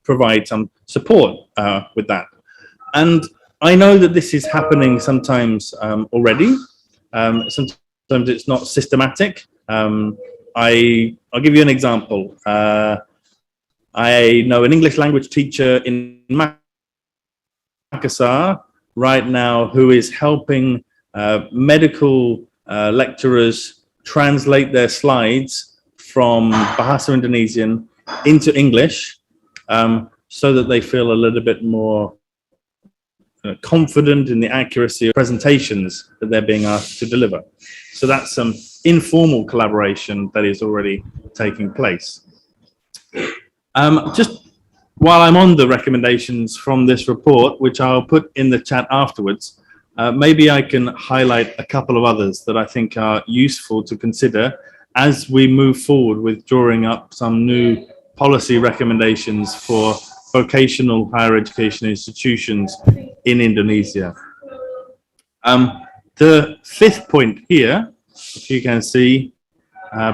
provide some support with that. And I know that this is happening sometimes already. Sometimes it's not systematic. I'll give you an example. I know an English language teacher in Makassar right now who is helping medical lecturers translate their slides from Bahasa Indonesian into English, so that they feel a little bit more confident in the accuracy of presentations that they're being asked to deliver. So that's some informal collaboration that is already taking place. Just while I'm on the recommendations from this report, which I'll put in the chat afterwards, maybe I can highlight a couple of others that I think are useful to consider as we move forward with drawing up some new policy recommendations for vocational higher education institutions in Indonesia. The fifth point here, if you can see,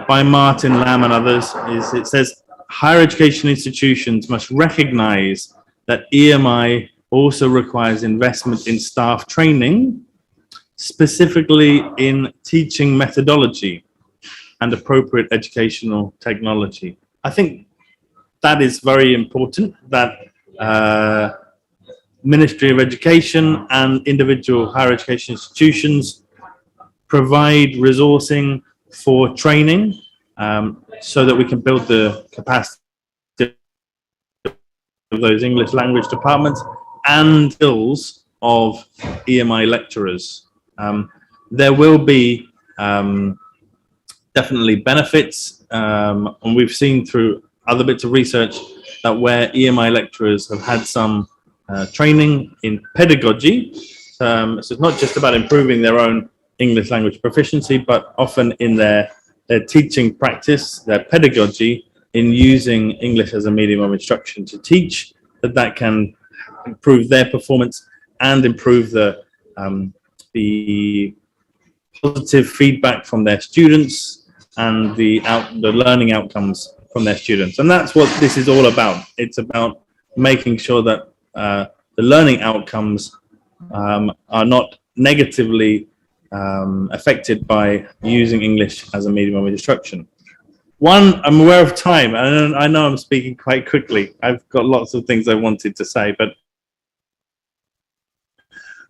by Martin Lam and others, is it says higher education institutions must recognize that EMI also requires investment in staff training, specifically in teaching methodology and appropriate educational technology. I think that is very important, that Ministry of Education and individual higher education institutions provide resourcing for training so that we can build the capacity of those English language departments and skills of EMI lecturers. There will be definitely benefits, and we've seen through other bits of research that where EMI lecturers have had some training in pedagogy, so it's not just about improving their own English language proficiency, but often in their teaching practice, their pedagogy in using English as a medium of instruction to teach, that can improve their performance and improve the positive feedback from their students and the learning outcomes from their students. And that's what this is all about. It's about making sure that the learning outcomes are not negatively affected by using English as a medium of instruction. One, I'm aware of time, and I know I'm speaking quite quickly. I've got lots of things I wanted to say, but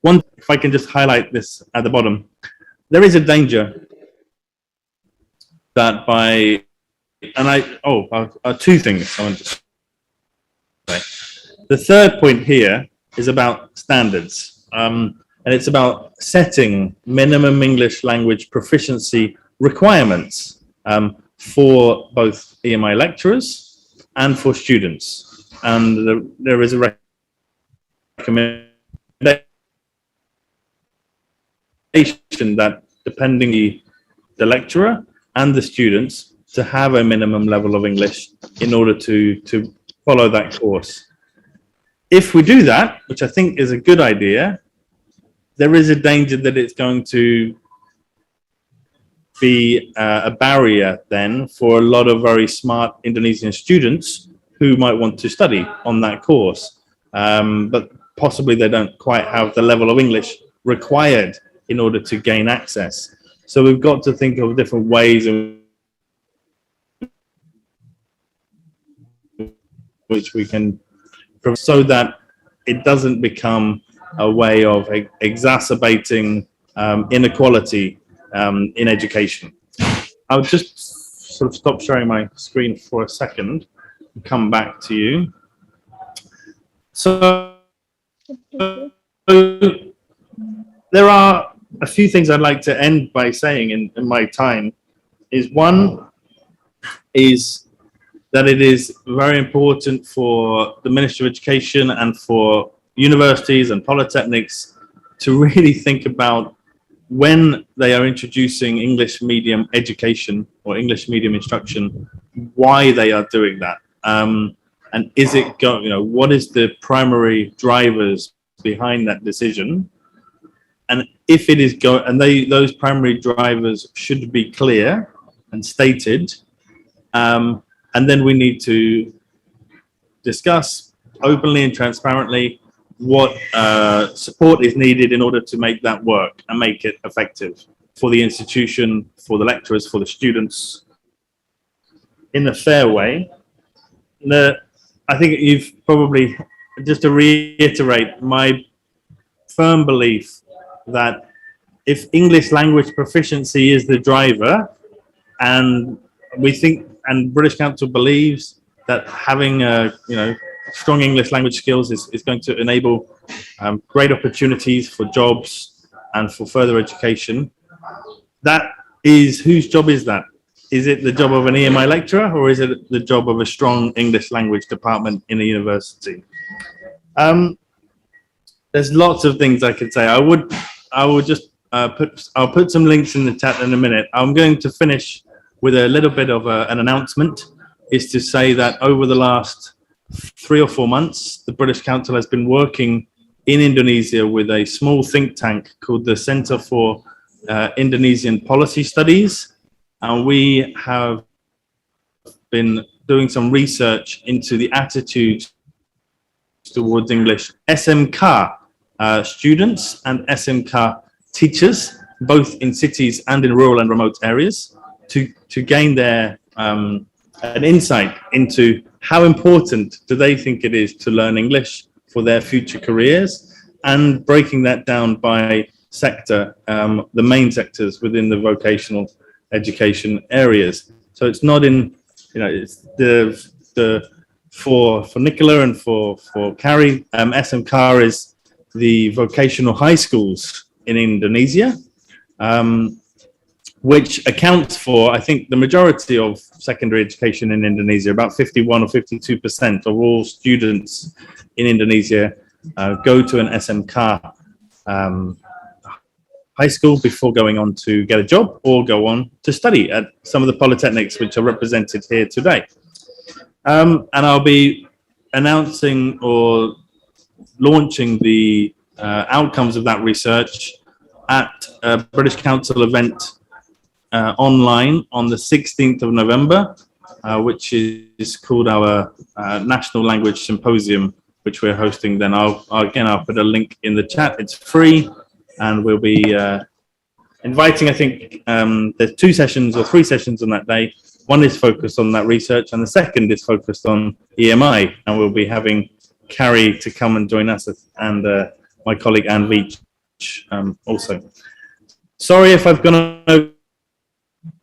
one, if I can just highlight this at the bottom, there is a danger that by, and two things I want to say. The third point here is about standards, and it's about setting minimum English language proficiency requirements for both EMI lecturers and for students. And there is a recommendation that depending the lecturer and the students to have a minimum level of English in order to follow that course. If we do that, which I think is a good idea, there is a danger that it's going to be a barrier then for a lot of very smart Indonesian students who might want to study on that course, but possibly they don't quite have the level of English required in order to gain access. So we've got to think of different ways in which we can, so that it doesn't become a way of exacerbating inequality in education. I'll just sort of stop sharing my screen for a second and come back to you. So there are a few things I'd like to end by saying in my time. One is that it is very important for the Ministry of Education and for universities and polytechnics to really think about when they are introducing English medium education or English medium instruction, why they are doing that. And is it what is the primary drivers behind that decision? And if it is those primary drivers should be clear and stated, and then we need to discuss openly and transparently what support is needed in order to make that work and make it effective for the institution, for the lecturers, for the students, in a fair way. I think you've probably, just to reiterate my firm belief that if English language proficiency is the driver, and we think, and British Council believes that having strong English language skills is going to enable great opportunities for jobs and for further education. That is, whose job is that? is it the job of an EMI lecturer, or is it the job of a strong English language department in a university? There's lots of things I could say. I would just I'll put some links in the chat in a minute. I'm going to finish with a little bit of an announcement, is to say that over the last 3 or 4 months, the British Council has been working in Indonesia with a small think tank called the Center for Indonesian Policy Studies. And we have been doing some research into the attitudes towards English SMK students and SMK teachers, both in cities and in rural and remote areas, to gain their an insight into how important do they think it is to learn English for their future careers, and breaking that down by sector, the main sectors within the vocational education areas. So it's not in, it's for Nicola and for Carrie, SMK is the vocational high schools in Indonesia, which accounts for, I think, the majority of secondary education in Indonesia. About 51 or 52% of all students in Indonesia go to an SMK high school before going on to get a job or go on to study at some of the polytechnics which are represented here today. And I'll be announcing or launching the outcomes of that research at a British Council event online on the 16th of November, which is called our National Language Symposium, which we're hosting then. I'll put a link in the chat. It's free, and we'll be inviting, I think, there's 2 sessions or 3 sessions on that day. One is focused on that research, and the second is focused on EMI, and we'll be having Carrie to come and join us, and my colleague Anne Veach also. Sorry if I've gone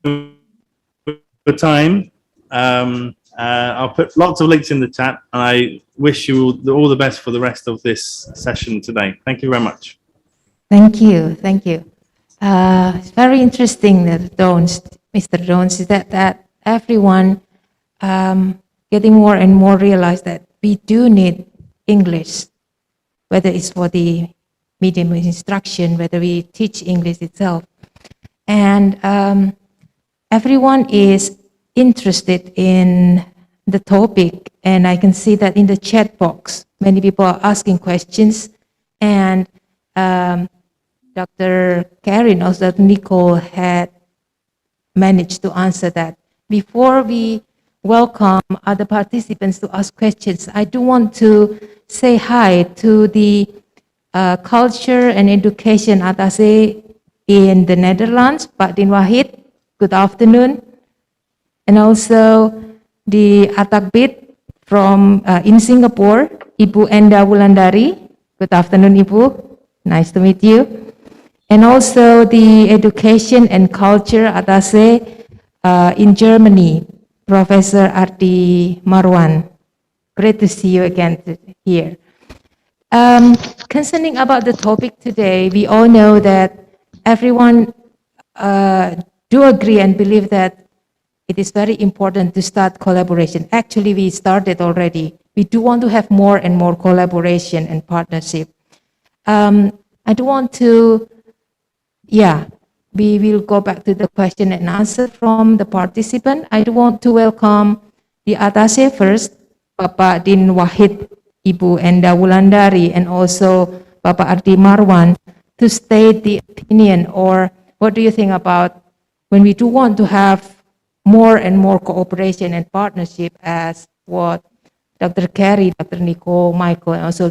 over time. I'll put lots of links in the chat, and I wish you all the best for the rest of this session today. Thank you very much. Thank you, thank you. It's very interesting that Mr. Jones, is that everyone getting more and more realize that we do need English, whether it's for the medium of instruction, whether we teach English itself. And everyone is interested in the topic, and I can see that in the chat box, many people are asking questions, and Dr. Karen, also Nicole, had managed to answer that. Before we welcome other participants to ask questions, I do want to say hi to the Culture and Education Attaché in the Netherlands, Pak Din Wahid, good afternoon. And also the Atakbit from in Singapore, Ibu Enda Wulandari, good afternoon, Ibu, nice to meet you. And also the Education and Culture Attaché in Germany, Professor Ardi Marwan. Great to see you again here. Concerning about the topic today, we all know that everyone do agree and believe that it is very important to start collaboration. Actually, we started already. We do want to have more and more collaboration and partnership. I do want to, we will go back to the question and answer from the participant. I do want to welcome the attaché first, Bapak Din Wahid, Ibu Enda Wulandari, and also Bapak Ardi Marwan, to state the opinion, or what do you think about when we do want to have more and more cooperation and partnership, as what Dr. Carey, Dr. Nicole, Michael, and also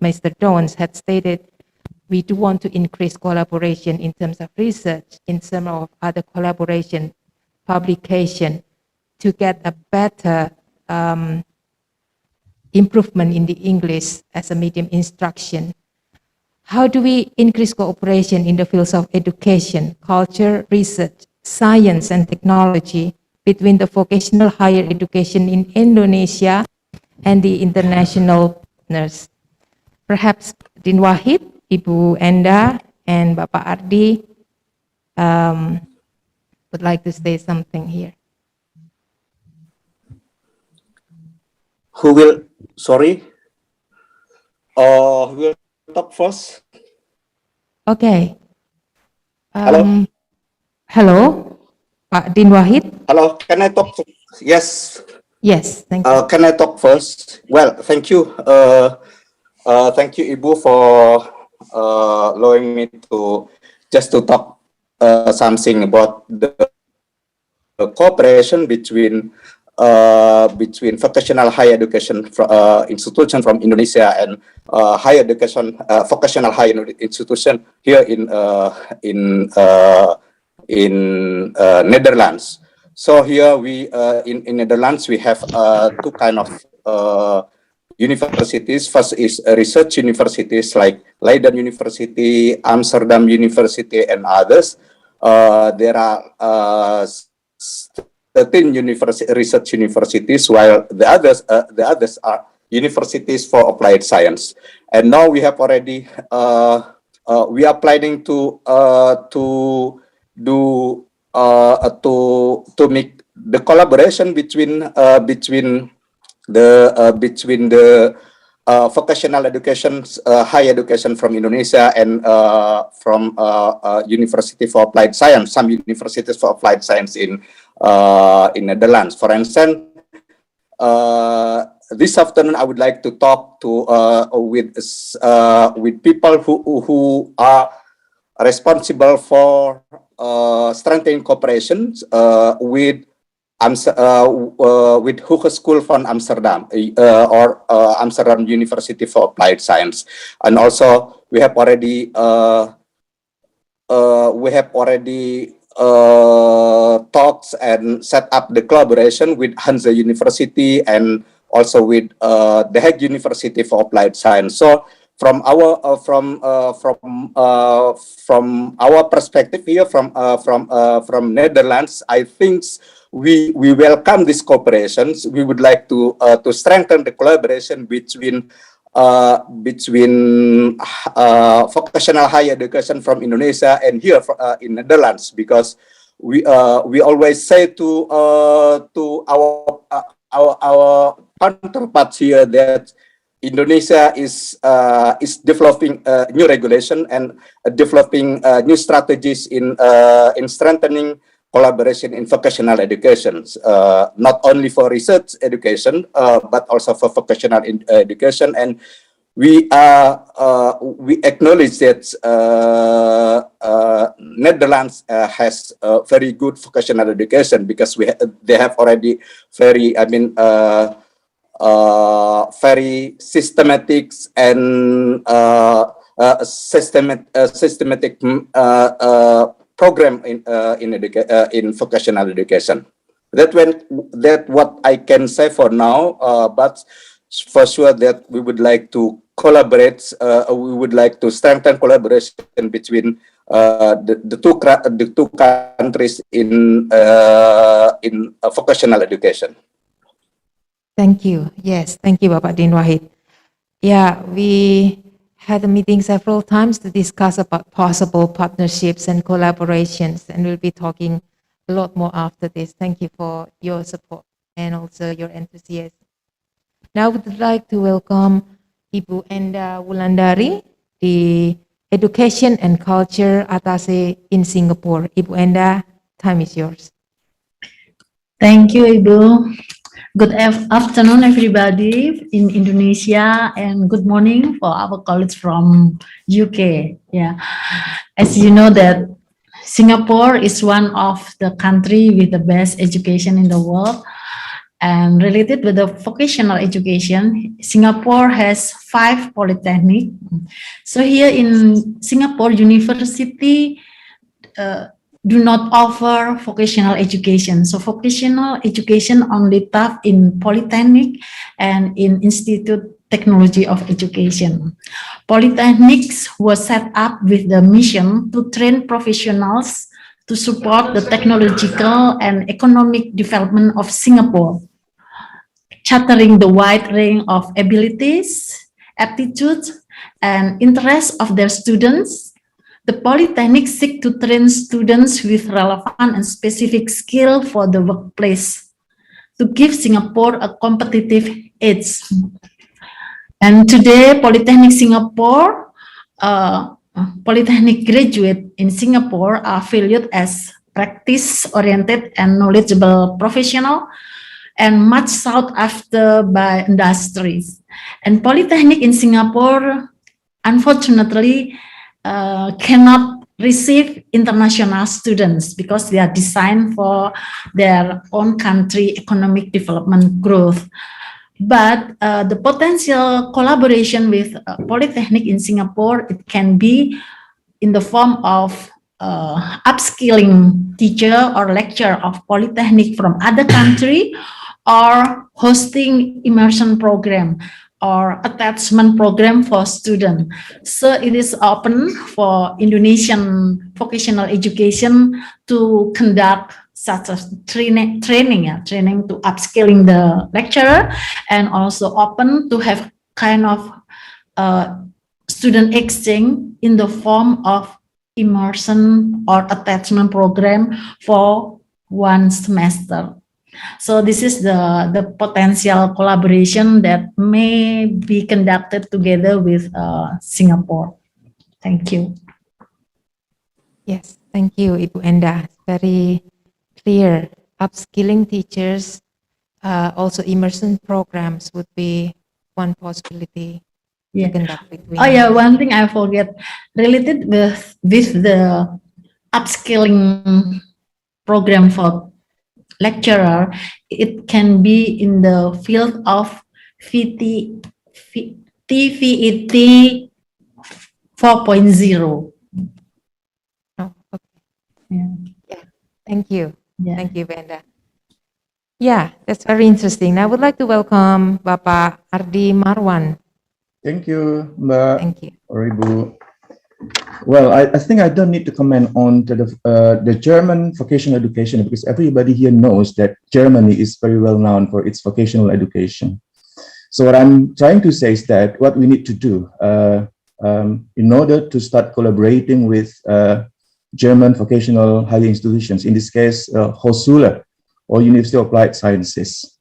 Mr. Jones had stated. We do want to increase collaboration in terms of research, in terms of other collaboration, publication, to get a better improvement in the English as a medium instruction. How do we increase cooperation in the fields of education, culture, research, science, and technology between the vocational higher education in Indonesia and the international partners? Perhaps Din Wahid, Ibu Enda, and Bapak Ardi would like to say something here. Who will, sorry, who will talk first? Okay. Hello? Hello, Pak Din Wahid. Hello, can I talk? Yes. Yes, thank you. Can I talk first? Well, thank you. Thank you, Ibu, for allowing me to talk something about the cooperation between vocational higher education institution from Indonesia and higher education vocational higher institution here in Netherlands. So here we in Netherlands we have two kind of universities. First is research universities like Leiden University, Amsterdam University, and others. There are 13 research universities, while the others are universities for applied science. And now we have already we are planning to make the collaboration between the vocational education, higher education from Indonesia and from University for Applied Science, some universities for applied science in Netherlands. For instance, this afternoon I would like to talk to with people who are responsible for strengthening cooperation with Hogeschool van Amsterdam or Amsterdam University for Applied Science, and also we have already talks and set up the collaboration with Hanze University and also with The Hague University for Applied Science. So from our perspective here from Netherlands, I think we welcome these cooperations. We would like to strengthen the collaboration between vocational higher education from Indonesia and here in Netherlands, because we always say to our counterparts here that Indonesia is developing new regulation and developing new strategies in strengthening collaboration in vocational education, not only for research education, but also for vocational education. And we acknowledge that Netherlands has very good vocational education, because they have already very, very systematic and systematic program in vocational education. That what I can say for now. But for sure that we would like to collaborate. We would like to strengthen collaboration between the two countries in vocational education. Thank you. Yes, thank you, Bapak Din Wahid. Yeah, we had a meeting several times to discuss about possible partnerships and collaborations, and we'll be talking a lot more after this. Thank you for your support and also your enthusiasm. Now I would like to welcome Ibu Enda Wulandari, the Education and Culture Attaché in Singapore. Ibu Enda, time is yours. Thank you, Ibu. Good afternoon, everybody in Indonesia, and good morning for our colleagues from UK. Yeah, as you know that Singapore is one of the country with the best education in the world. And related with the vocational education, Singapore has 5 polytechnic. So here in Singapore, university do not offer vocational education. So vocational education only taught in polytechnic and in Institute Technology of Education. Polytechnics was set up with the mission to train professionals to support the technological and economic development of Singapore, chartering the wide range of abilities, aptitudes, and interests of their students The Polytechnic seek to train students with relevant and specific skill for the workplace to give Singapore a competitive edge. And today, Polytechnic Singapore, Polytechnic graduate in Singapore are valued as practice-oriented and knowledgeable professional and much sought after by industries. And Polytechnic in Singapore, unfortunately, cannot receive international students because they are designed for their own country economic development growth. But the potential collaboration with Polytechnic in Singapore, it can be in the form of upskilling teacher or lecturer of Polytechnic from other country, or hosting immersion program or attachment program for students. So it is open for Indonesian vocational education to conduct such a training to upskilling the lecturer, and also open to have kind of student exchange in the form of immersion or attachment program for 1 semester. So this is the potential collaboration that may be conducted together with Singapore. Thank you. Yes, thank you, Ibu Enda. Very clear. Upskilling teachers, also immersion programs would be one possibility to conduct between. Oh yeah, one thing I forget related with the upskilling program for lecturer, it can be in the field of TVET 4.0. Oh, okay. Yeah, thank you. Yeah. Thank you, Benda. Yeah, that's very interesting. I would like to welcome Bapak Ardi Marwan. Thank you, Mbak. Thank you. Or Ibu. Well, I think I don't need to comment on the German vocational education, because everybody here knows that Germany is very well known for its vocational education. So what I'm trying to say is that what we need to do in order to start collaborating with German vocational higher institutions, in this case, Hochschule or University of Applied Sciences.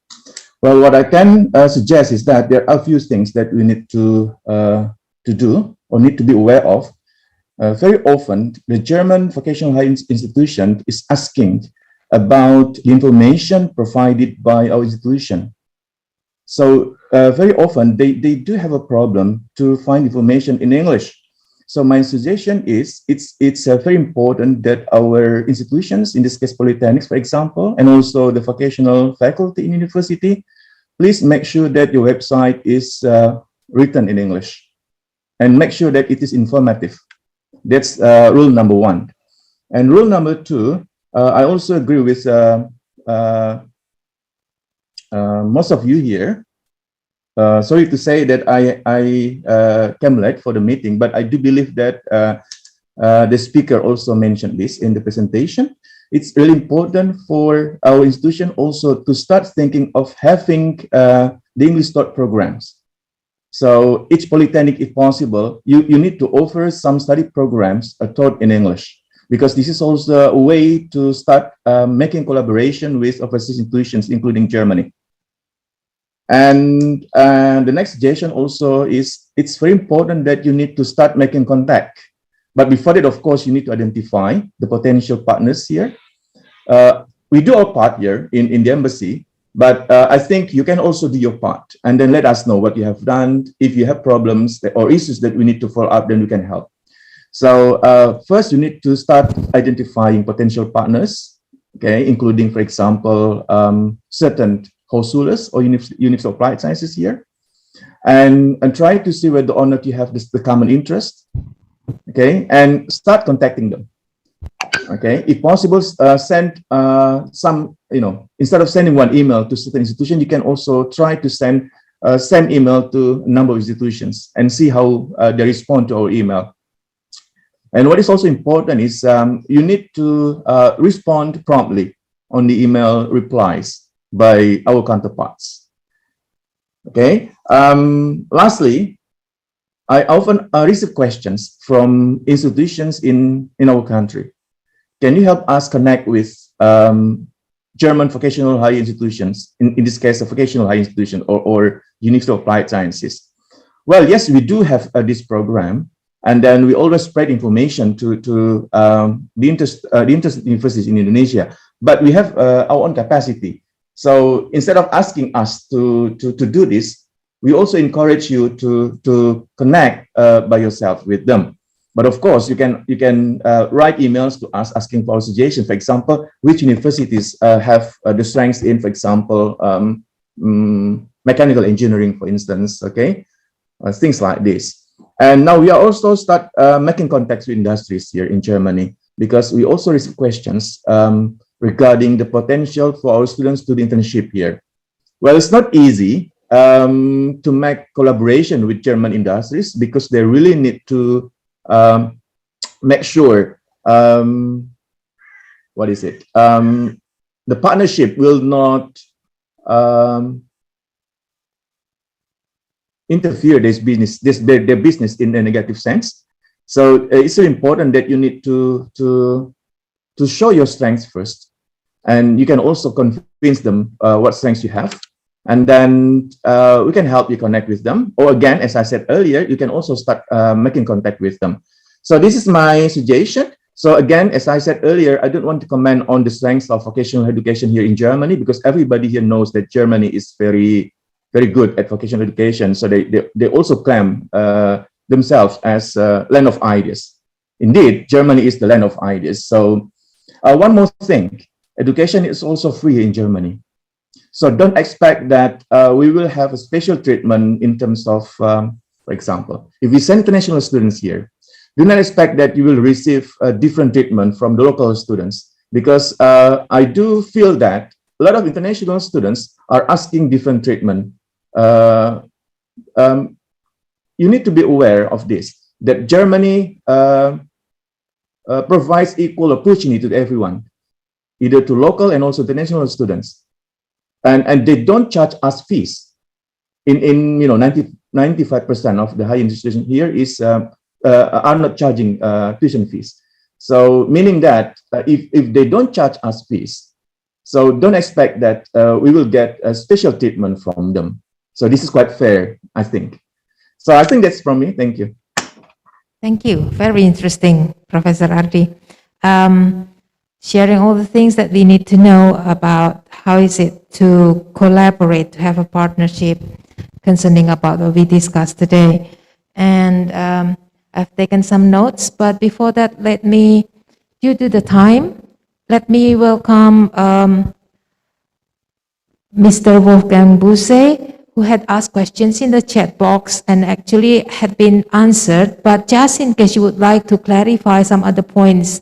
Well, what I can suggest is that there are a few things that we need to do or need to be aware of. Very often, the German vocational higher institution is asking about the information provided by our institution. So very often, they do have a problem to find information in English. So my suggestion is it's very important that our institutions, in this case polytechnics, for example, and also the vocational faculty in university, please make sure that your website is written in English, and make sure that it is informative. That's rule number 1. And rule number 2, I also agree with most of you here. Sorry to say that I came late for the meeting, but I do believe that the speaker also mentioned this in the presentation. It's really important for our institution also to start thinking of having the English taught programs. So each polytechnic, if possible, you need to offer some study programs taught in English, because this is also a way to start making collaboration with overseas institutions, including Germany. And the next suggestion also is it's very important that you need to start making contact. But before that, of course, you need to identify the potential partners here. We do our part here in the embassy, but I think you can also do your part, and then let us know what you have done. If you have problems or issues that we need to follow up, then we can help. So first, you need to start identifying potential partners, okay, including, for example, certain Hochschules or University of Applied Sciences here, and try to see whether or not you have the common interest, okay, and start contacting them. Okay, if possible, send some, instead of sending one email to certain institution, you can also try to send email to a number of institutions and see how they respond to our email. And what is also important is you need to respond promptly on the email replies by our counterparts. Okay. Lastly, I often receive questions from institutions in our country. Can you help us connect with German vocational higher institutions, in this case, a vocational higher institution or University of Applied Sciences? Well, yes, we do have this program, and then we always spread information to the interested universities in Indonesia. But we have our own capacity. So instead of asking us to do this, we also encourage you to connect by yourself with them. But of course, you can write emails to us asking for our suggestions. For example, which universities have the strengths in, for example, mechanical engineering, for instance, okay? Things like this. And now we are also start making contacts with industries here in Germany, because we also receive questions regarding the potential for our students to do internship here. Well, it's not easy to make collaboration with German industries, because they really need to make sure the partnership will not interfere their business in a negative sense. So it's so important that you need to show your strengths first, and you can also convince them what strengths you have, and then we can help you connect with them. Or again, as I said earlier, you can also start making contact with them. So this is my suggestion. So again, as I said earlier, I don't want to comment on the strengths of vocational education here in Germany, because everybody here knows that Germany is very, very good at vocational education. So they also claim themselves as land of ideas. Indeed, Germany is the land of ideas. So one more thing, education is also free in Germany. So don't expect that we will have a special treatment in terms of, for example, if we send international students here, do not expect that you will receive a different treatment from the local students, because I do feel that a lot of international students are asking different treatment. You need to be aware of this, that Germany provides equal opportunity to everyone, either to local and also international students. And they don't charge us fees. In 95% of the higher institution here are not charging tuition fees. So meaning that if they don't charge us fees, so don't expect that we will get a special treatment from them. So this is quite fair, I think. So I think that's from me. Thank you. Thank you. Very interesting, Professor Ardi. Sharing all the things that we need to know about how is it to collaborate, to have a partnership concerning about what we discussed today. And I've taken some notes, but before that, due to the time, let me welcome Mr. Wolfgang Buse, who had asked questions in the chat box and actually had been answered, but just in case you would like to clarify some other points,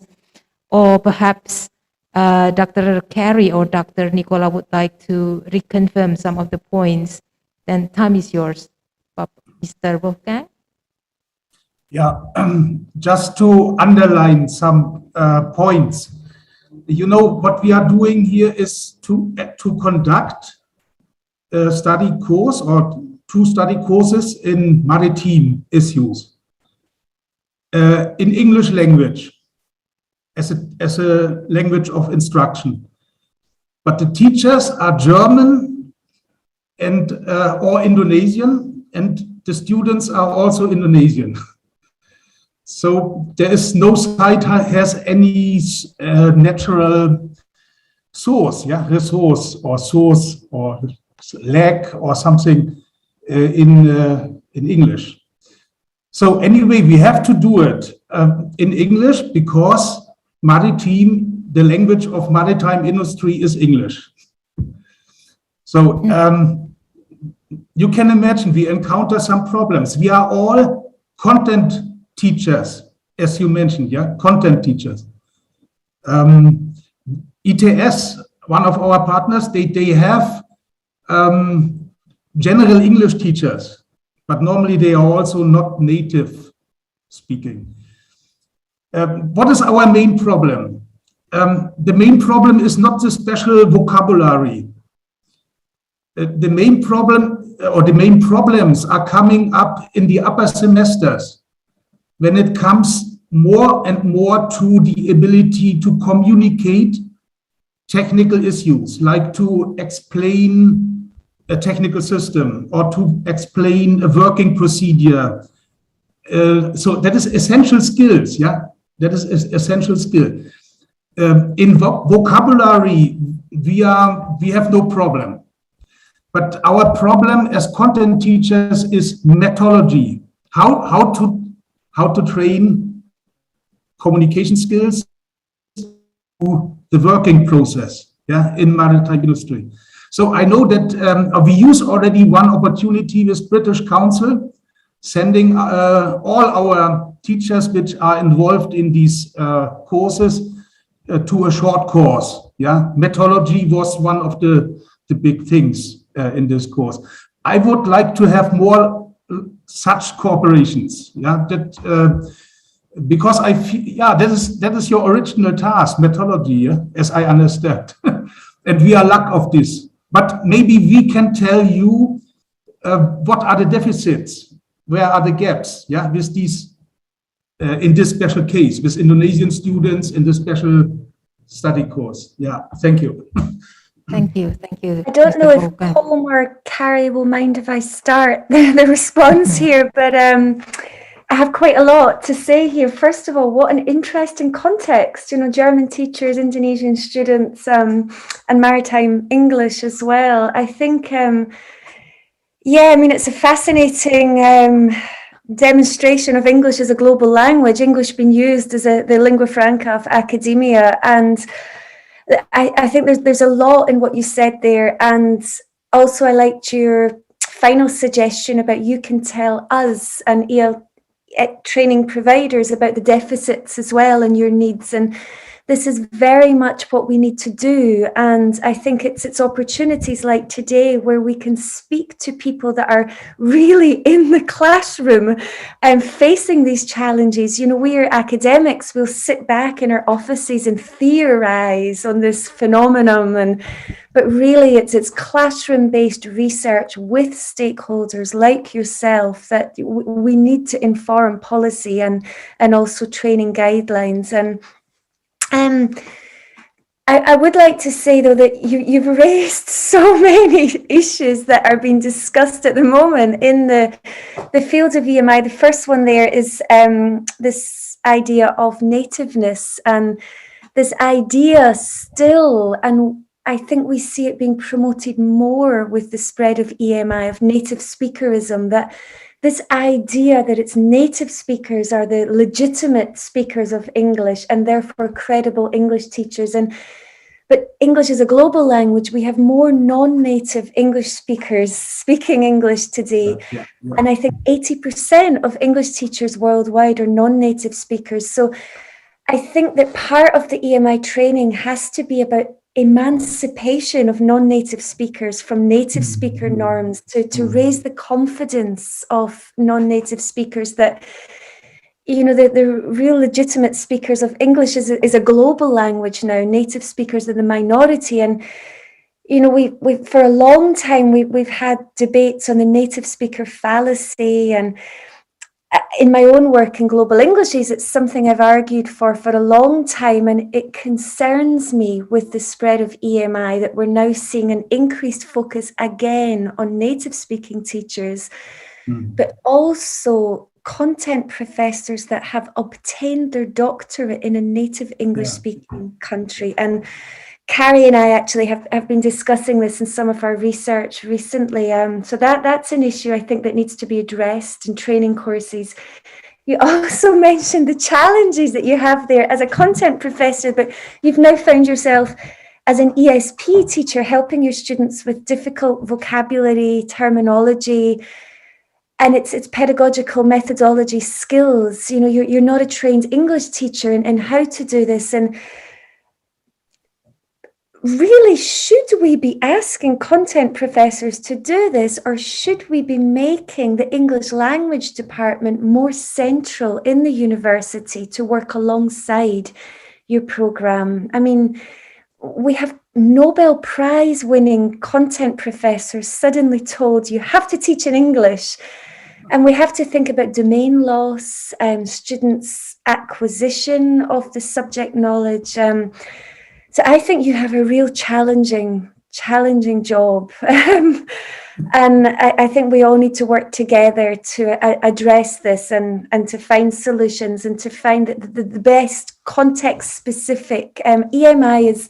or perhaps Dr. Carey or Dr. Nicola would like to reconfirm some of the points, then time is yours. Mr. Wolfgang? Yeah, just to underline some points. You know, what we are doing here is to conduct a study course or 2 study courses in maritime issues in English language as a language of instruction. But the teachers are German and or Indonesian, and the students are also Indonesian. So there is no site has any natural source, resource or lack or something in English. So anyway, we have to do it in English, because maritime, the language of maritime industry is English. So you can imagine we encounter some problems. We are all content teachers, as you mentioned, content teachers. ETS, one of our partners, they have general English teachers, but normally they are also not native speaking. What is our main problem? The main problem is not the special vocabulary. The main problem or the main problems are coming up in the upper semesters when it comes more and more to the ability to communicate technical issues, like to explain a technical system or to explain a working procedure. So that is essential skills, yeah? That is essential skill. In vocabulary, we have no problem. But our problem as content teachers is methodology. How to train communication skills to the working process, yeah, in maritime industry. So I know that we use already one opportunity with British Council, sending all our teachers which are involved in these courses to a short course. Yeah, methodology was one of the big things in this course. I would like to have more such corporations. Yeah, that because I feel, yeah, that is your original task, methodology, yeah, as I understand, and we are lack of this. But maybe we can tell you what are the deficits, where are the gaps, yeah, with these in this special case with Indonesian students in this special study course. Yeah, thank you. Thank you. Thank you. I don't Mr. know if Volkan. Paul or Carrie will mind if I start the response here, but I have quite a lot to say here. First of all, what an interesting context, you know, German teachers, Indonesian students, and maritime English as well. I think, yeah, I mean, it's a fascinating demonstration of English as a global language, English being used as the lingua franca of academia. And I think there's a lot in what you said there. And also I liked your final suggestion about you can tell us and EL training providers about the deficits as well and your needs. And this is very much what we need to do. And I think it's opportunities like today where we can speak to people that are really in the classroom and facing these challenges. You know, we are academics, we'll sit back in our offices and theorize on this phenomenon. But really it's classroom-based research with stakeholders like yourself that we need to inform policy and also training guidelines. And I would like to say, though, that you've raised so many issues that are being discussed at the moment in the field of EMI. The first one there is this idea of nativeness and this idea still, and I think we see it being promoted more with the spread of EMI, of native speakerism, that this idea that it's native speakers are the legitimate speakers of English and therefore credible English teachers. But English is a global language. We have more non-native English speakers speaking English today. Yeah. And I think 80% of English teachers worldwide are non-native speakers. So I think that part of the EMI training has to be about emancipation of non-native speakers from native speaker norms to raise the confidence of non-native speakers that, you know, the real legitimate speakers of English is a global language now. Native speakers are the minority. And, you know, we for a long time, we've had debates on the native speaker fallacy. And in my own work in global Englishes, it's something I've argued for a long time, and it concerns me with the spread of EMI that we're now seeing an increased focus again on native speaking teachers, but also content professors that have obtained their doctorate in a native English speaking country. And Carrie and I actually have been discussing this in some of our research recently. So that's an issue I think that needs to be addressed in training courses. You also mentioned the challenges that you have there as a content professor, but you've now found yourself as an ESP teacher helping your students with difficult vocabulary, terminology, and it's pedagogical methodology skills. You know, you're not a trained English teacher in how to do this. And really, should we be asking content professors to do this, or should we be making the English language department more central in the university to work alongside your program? I mean, we have Nobel Prize winning content professors suddenly told you have to teach in English. And we have to think about domain loss, students' acquisition of the subject knowledge. So I think you have a real challenging job. And I think we all need to work together to address this and to find solutions and to find the best context-specific. EMI is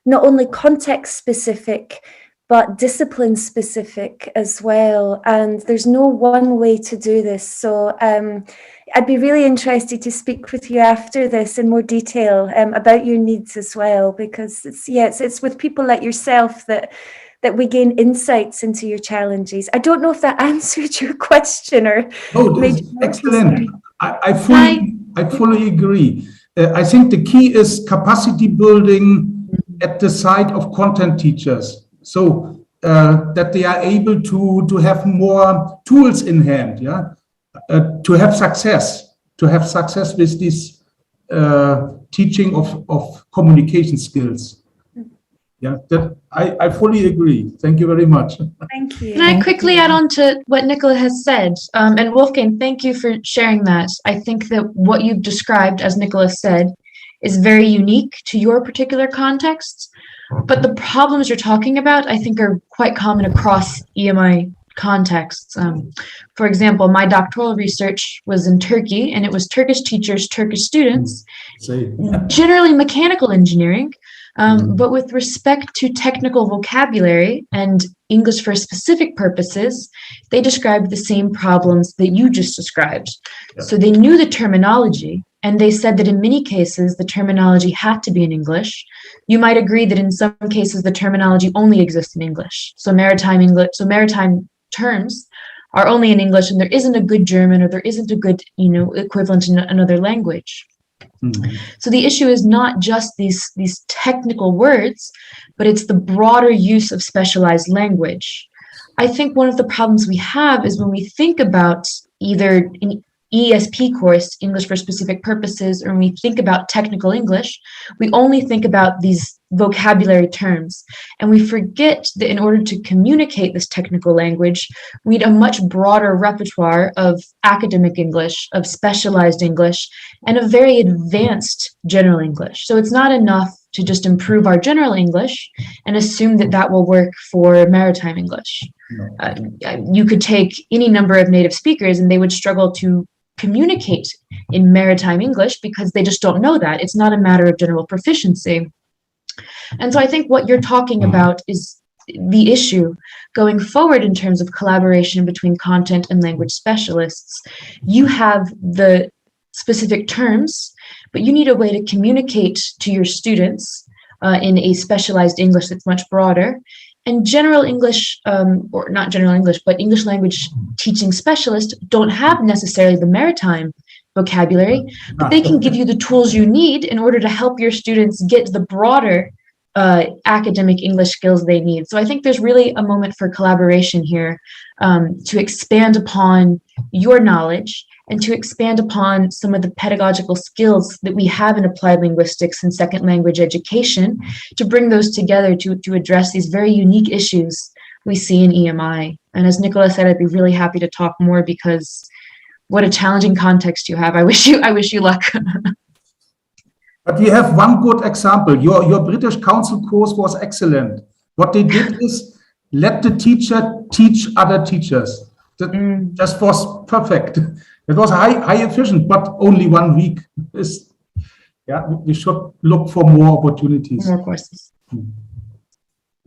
not only context-specific, but discipline-specific as well. And there's no one way to do this. So I'd be really interested to speak with you after this in more detail about your needs as well, because it's with people like yourself that we gain insights into your challenges. I don't know if that answered your question or. Oh, this is excellent. I fully agree. I think the key is capacity building at the side of content teachers, so that they are able to have more tools in hand, to have success with this teaching of communication skills. Yeah, that I fully agree. Thank you very much. Thank you. Can I quickly add on to what Nicola has said? And Wolfgang, thank you for sharing that. I think that what you've described, as Nicola said, is very unique to your particular context. But the problems you're talking about, I think, are quite common across EMI contexts. For example, my doctoral research was in Turkey, and it was Turkish teachers, Turkish students, generally mechanical engineering, but with respect to technical vocabulary and English for specific purposes, they described the same problems that you just described. So they knew the terminology, and they said that in many cases, the terminology had to be in English. You might agree that in some cases, the terminology only exists in English. So maritime terms are only in English, and there isn't a good German or there isn't a good, equivalent in another language. So the issue is not just these technical words, but it's the broader use of specialized language. I think one of the problems we have is when we think about either an ESP course, English for specific purposes, or when we think about technical English, we only think about these vocabulary terms. And we forget that in order to communicate this technical language, we need a much broader repertoire of academic English, of specialized English, and a very advanced general English. So it's not enough to just improve our general English and assume that that will work for maritime English. You could take any number of native speakers and they would struggle to communicate in maritime English because they just don't know that. It's not a matter of general proficiency. And so I think what you're talking about is the issue going forward in terms of collaboration between content and language specialists. You have the specific terms, but you need a way to communicate to your students in a specialized English that's much broader. And general English, or not general English, but English language teaching specialists don't have necessarily the maritime vocabulary, but they can give you the tools you need in order to help your students get the broader academic English skills they need. So I think there's really a moment for collaboration here to expand upon your knowledge and to expand upon some of the pedagogical skills that we have in applied linguistics and second language education, to bring those together to address these very unique issues we see in EMI. And as Nicola said, I'd be really happy to talk more because what a challenging context you have. I wish you luck. But we have one good example. Your British Council course was excellent. What they did is let the teacher teach other teachers. That just was perfect. It was high efficient, but only 1 week. We should look for more opportunities. More courses.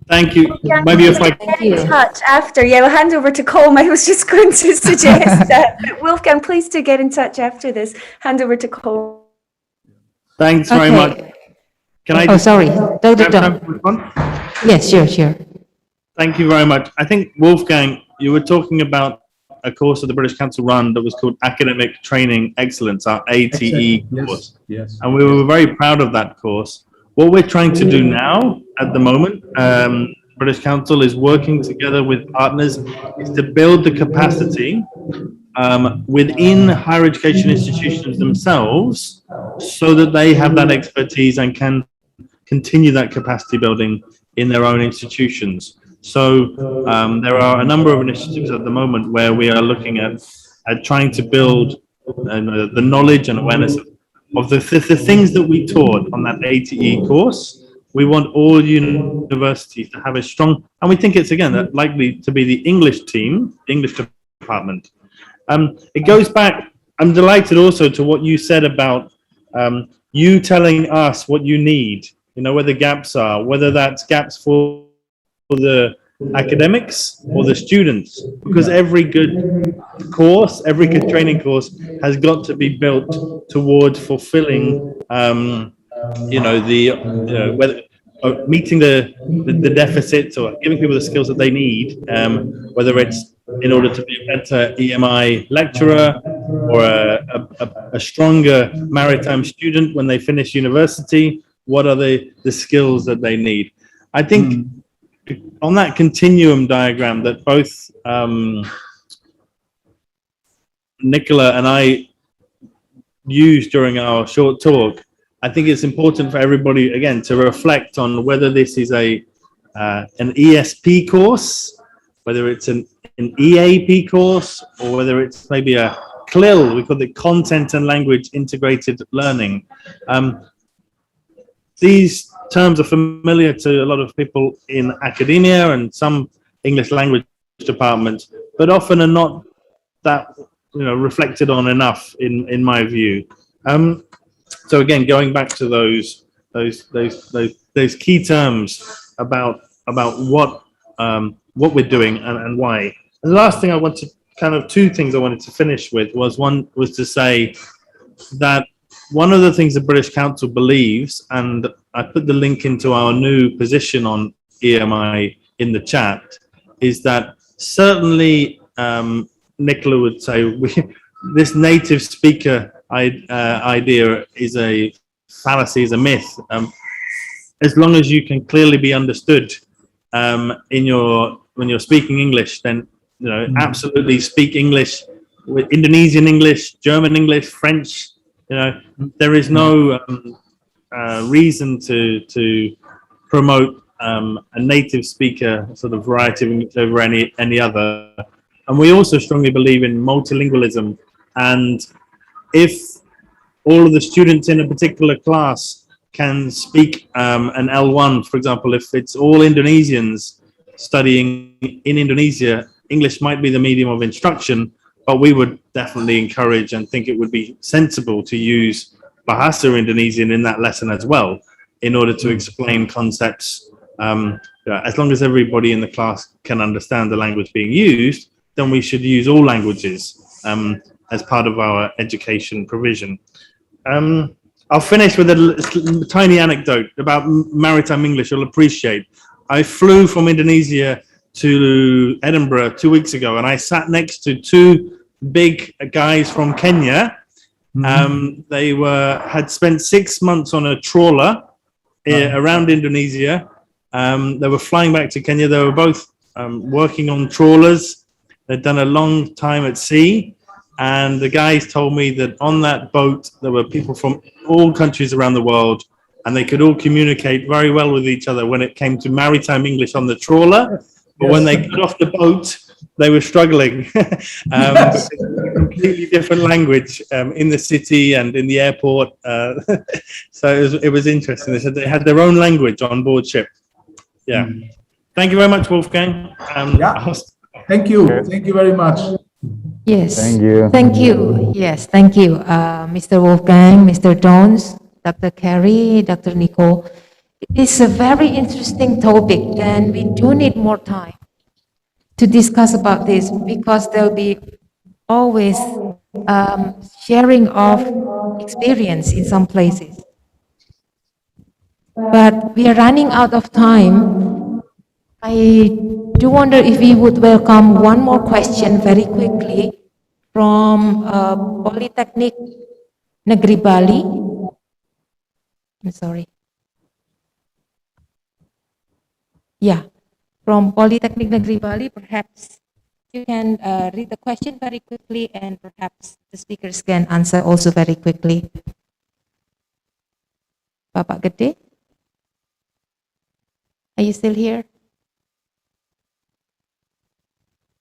Thank you. Maybe if I get in touch after, we'll hand over to Colm. I was just going to suggest that. But Wolfgang, please do get in touch after this. Hand over to Colm. Thanks very much. Can I? Oh, sorry. Yes, sure. Thank you very much. I think, Wolfgang, you were talking about a course that the British Council run that was called Academic Training Excellence, our ATE course. Yes. And we were very proud of that course. What we're trying to do now, at the moment, British Council is working together with partners, is to build the capacity within higher education institutions themselves so that they have that expertise and can continue that capacity building in their own institutions. So there are a number of initiatives at the moment where we are looking at trying to build the knowledge and awareness of the things that we taught on that ATE course. We want all universities to have a strong, and we think it's again likely to be the English team, English department. It goes back, I'm delighted also to what you said about you telling us what you need, where the gaps are, whether that's gaps for the academics or the students, because every good course, every good training course has got to be built towards fulfilling, whether meeting the deficits or giving people the skills that they need, whether it's in order to be a better EMI lecturer or a stronger maritime student when they finish university. What are the skills that they need? I think on that continuum diagram that both Nicola and I used during our short talk, I think it's important for everybody, again, to reflect on whether this is an ESP course, whether it's an EAP course, or whether it's maybe a CLIL, we call it Content and Language Integrated Learning. These terms are familiar to a lot of people in academia and some English language departments, but often are not that reflected on enough in my view. So again, going back to those key terms about what we're doing and why. And the last thing I want to two things I wanted to finish with was to say that one of the things the British Council believes, and I put the link into our new position on EMI in the chat, is that certainly Nicola would say this native speaker idea is a fallacy, is a myth. As long as you can clearly be understood when you're speaking English, then absolutely speak English, with Indonesian English, German English, French. There is no reason to promote a native speaker sort of variety of English over any other. And we also strongly believe in multilingualism. And if all of the students in a particular class can speak an L1, for example, if it's all Indonesians studying in Indonesia, English might be the medium of instruction, but we would definitely encourage and think it would be sensible to use Bahasa Indonesian in that lesson as well, in order to explain concepts. As long as everybody in the class can understand the language being used, then we should use all languages as part of our education provision. I'll finish with a tiny anecdote about maritime English you'll appreciate. I flew from Indonesia to Edinburgh 2 weeks ago, and I sat next to two big guys from Kenya. They had spent 6 months on a trawler around Indonesia. They were flying back to Kenya. They were both working on trawlers. They'd done a long time at sea. And the guys told me that on that boat, there were people from all countries around the world, and they could all communicate very well with each other when it came to maritime English on the trawler. But when they got off the boat, they were struggling. It's a completely different language in the city and in the airport. So it was interesting. They said they had their own language on board ship. Yeah. Thank you very much, Wolfgang. Thank you. Thank you very much. Yes. Thank you. Thank you. Yes, thank you, Mr. Wolfgang, Mr. Dons, Dr. Carey, Dr. Nicole. It's a very interesting topic, and we do need more time to discuss about this, because there'll be always sharing of experience in some places. But we are running out of time. I do wonder if we would welcome one more question very quickly from Polytechnic Negeri Bali. I'm sorry. Yeah, from Polytechnic Negeri Bali, perhaps you can read the question very quickly, and perhaps the speakers can answer also very quickly. Bapak Gede? Are you still here?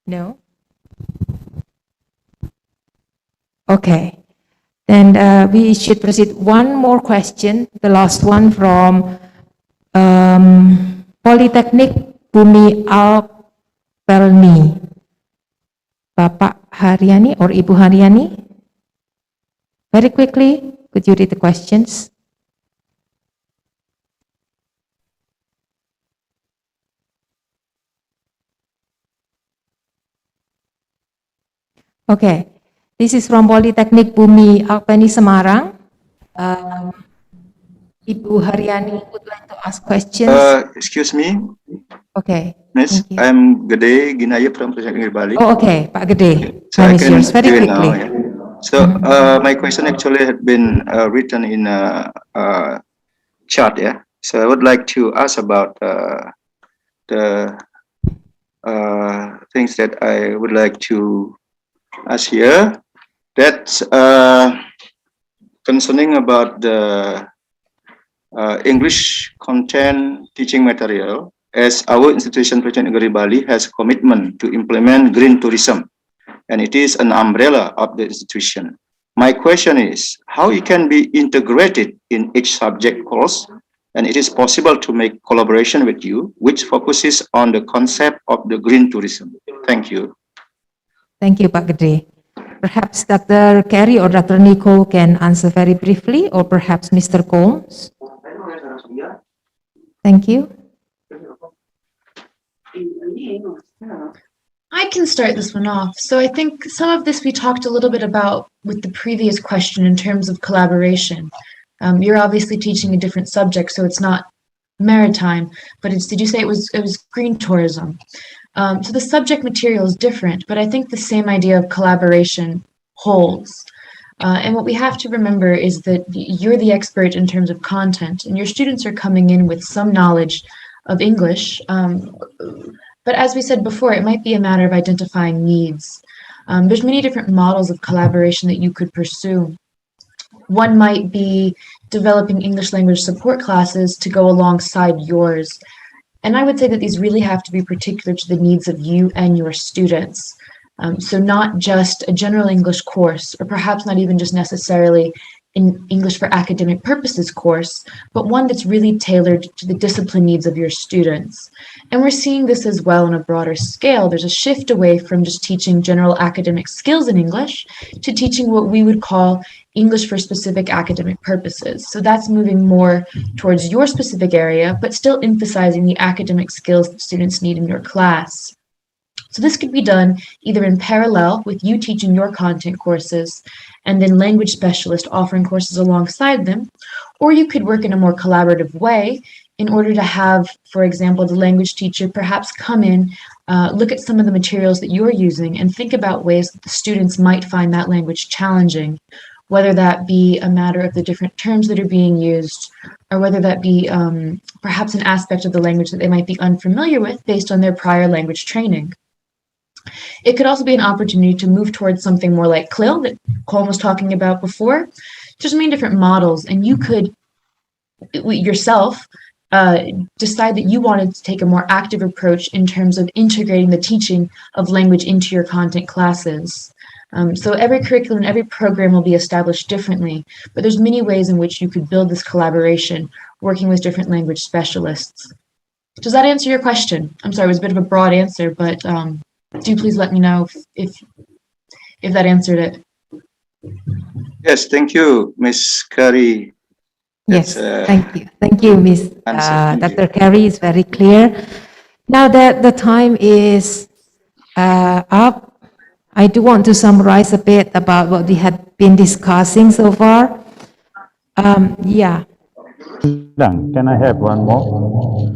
No? Okay. Then we should proceed. One more question, the last one from Politeknik Bumi Alpelni. Bapak Haryani or Ibu Haryani? Very quickly, could you read the questions? Okay, this is from Politeknik Bumi Alpeni Semarang. Ibu Haryani would like to ask questions. Excuse me, Okay, Miss. thank you. I'm Gede Ginaya from Proficiency Bali. Oh, okay, Pak Gede. So I Time is can yours. Very do it quickly. now. Yeah. So my question actually had been written in a chart. Yeah. So I would like to ask about the things that I would like to ask here. That's concerning about the English content teaching material, as our institution, Proficiency Negeri Bali, has a commitment to implement green tourism, and it is an umbrella of the institution. My question is, how it can be integrated in each subject course, and it is possible to make collaboration with you, which focuses on the concept of the green tourism. Thank you. Thank you, Pak Gede. Perhaps Dr. Carey or Dr. Nicole can answer very briefly, or perhaps Mr. Combs. Thank you. I can start this one off. So I think some of this we talked a little bit about with the previous question in terms of collaboration. You're obviously teaching a different subject, so it's not maritime, but did you say it was green tourism? So the subject material is different, but I think the same idea of collaboration holds. And what we have to remember is that you're the expert in terms of content, and your students are coming in with some knowledge of English. But as we said before, it might be a matter of identifying needs. There's many different models of collaboration that you could pursue. One might be developing English language support classes to go alongside yours. And I would say that these really have to be particular to the needs of you and your students. So not just a general English course, or perhaps not even just necessarily an English for academic purposes course, but one that's really tailored to the discipline needs of your students. And we're seeing this as well on a broader scale. There's a shift away from just teaching general academic skills in English to teaching what we would call English for specific academic purposes. So that's moving more towards your specific area, but still emphasizing the academic skills that students need in your class. So this could be done either in parallel with you teaching your content courses and then language specialist offering courses alongside them, or you could work in a more collaborative way in order to have, for example, the language teacher perhaps come in, look at some of the materials that you're using and think about ways that the students might find that language challenging, whether that be a matter of the different terms that are being used, or whether that be perhaps an aspect of the language that they might be unfamiliar with based on their prior language training. It could also be an opportunity to move towards something more like CLIL that Colm was talking about before. There's many different models, and you could yourself decide that you wanted to take a more active approach in terms of integrating the teaching of language into your content classes. So every curriculum, every program will be established differently, but there's many ways in which you could build this collaboration working with different language specialists. Does that answer your question? I'm sorry, it was a bit of a broad answer, but do please let me know if that answered it. Yes, thank you, Miss Carey. Yes, thank you. Thank you, Miss Dr. Carey. Is very clear. Now that the time is up, I do want to summarize a bit about what we had been discussing so far. Yeah. Can I have one more?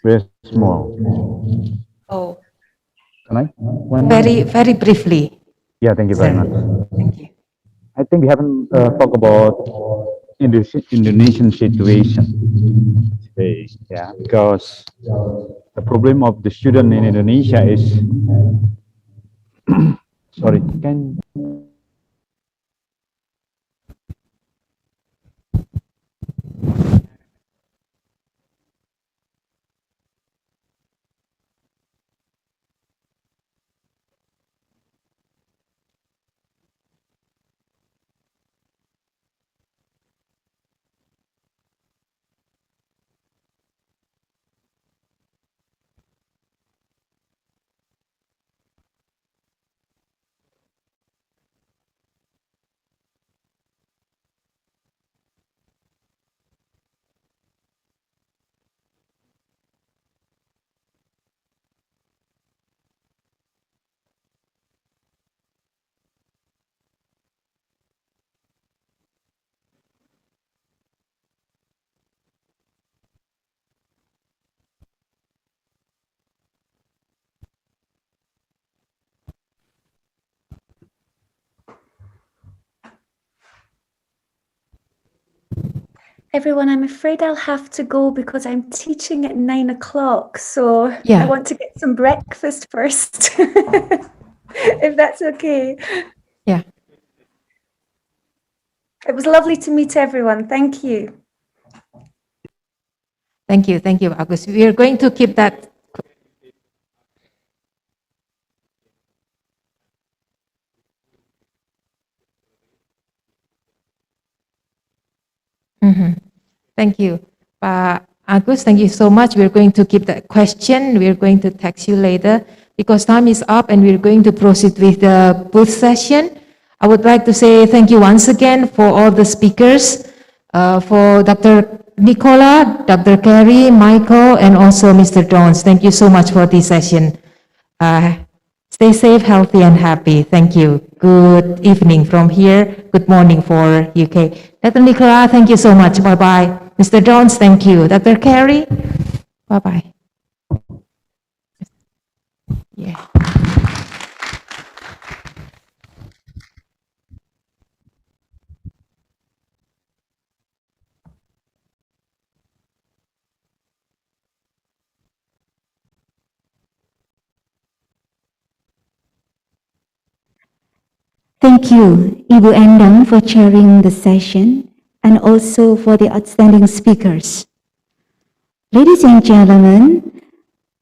Very small. Oh. Can I? Very briefly. Yeah, thank you very much. Thank you. I think we haven't talked about Indonesian situation today, yeah, because the problem of the student in Indonesia is, sorry, can Everyone, I'm afraid I'll have to go because I'm teaching at 9 o'clock. So Yeah. I want to get some breakfast first, if that's okay. Yeah. It was lovely to meet everyone. Thank you. Thank you, Agus. We are going to keep that. Thank you, Pak Agus. Thank you so much. We're going to keep that question. We're going to text you later because time is up and we're going to proceed with the booth session. I would like to say thank you once again for all the speakers, for Dr. Nicola, Dr. Carey, Michael, and also Mr. Jones. Thank you so much for this session. Stay safe, healthy, and happy. Thank you. Good evening from here. Good morning for UK. Dr. Nicola, thank you so much. Bye-bye. Mr. Jones, thank you. Dr. Carey, bye-bye. Yeah. Thank you, Ibu Endang, for chairing the session and also for the outstanding speakers. Ladies and gentlemen,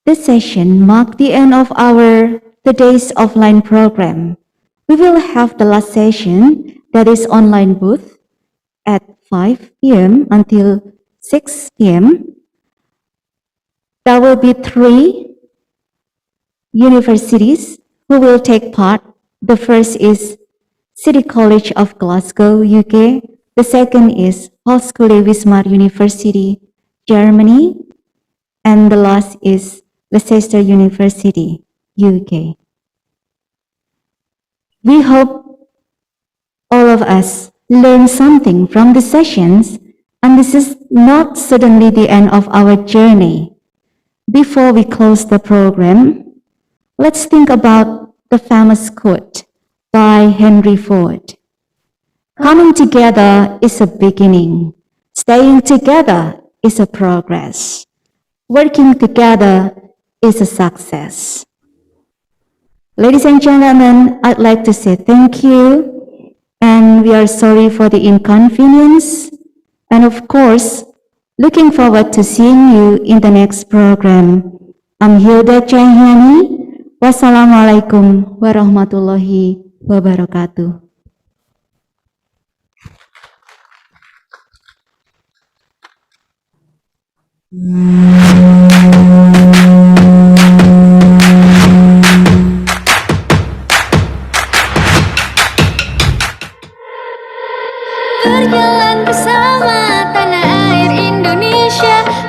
this session marked the end of our today's offline program. We will have the last session, that is online booth, at 5 p.m. until 6 p.m. There will be 3 universities who will take part. The first is City College of Glasgow, UK. The second is Hochschule Wismar University, Germany. And the last is Leicester University, UK. We hope all of us learn something from the sessions, and this is not suddenly the end of our journey. Before we close the program, let's think about the famous quote by Henry Ford. Coming together is a beginning. Staying together is a progress. Working together is a success. Ladies and gentlemen, I'd like to say thank you, and we are sorry for the inconvenience, and of course, looking forward to seeing you in the next program. I'm Hilda Jahyani. Wassalamualaikum warahmatullahi wabarakatuh. Berjalan bersama tanah air Indonesia.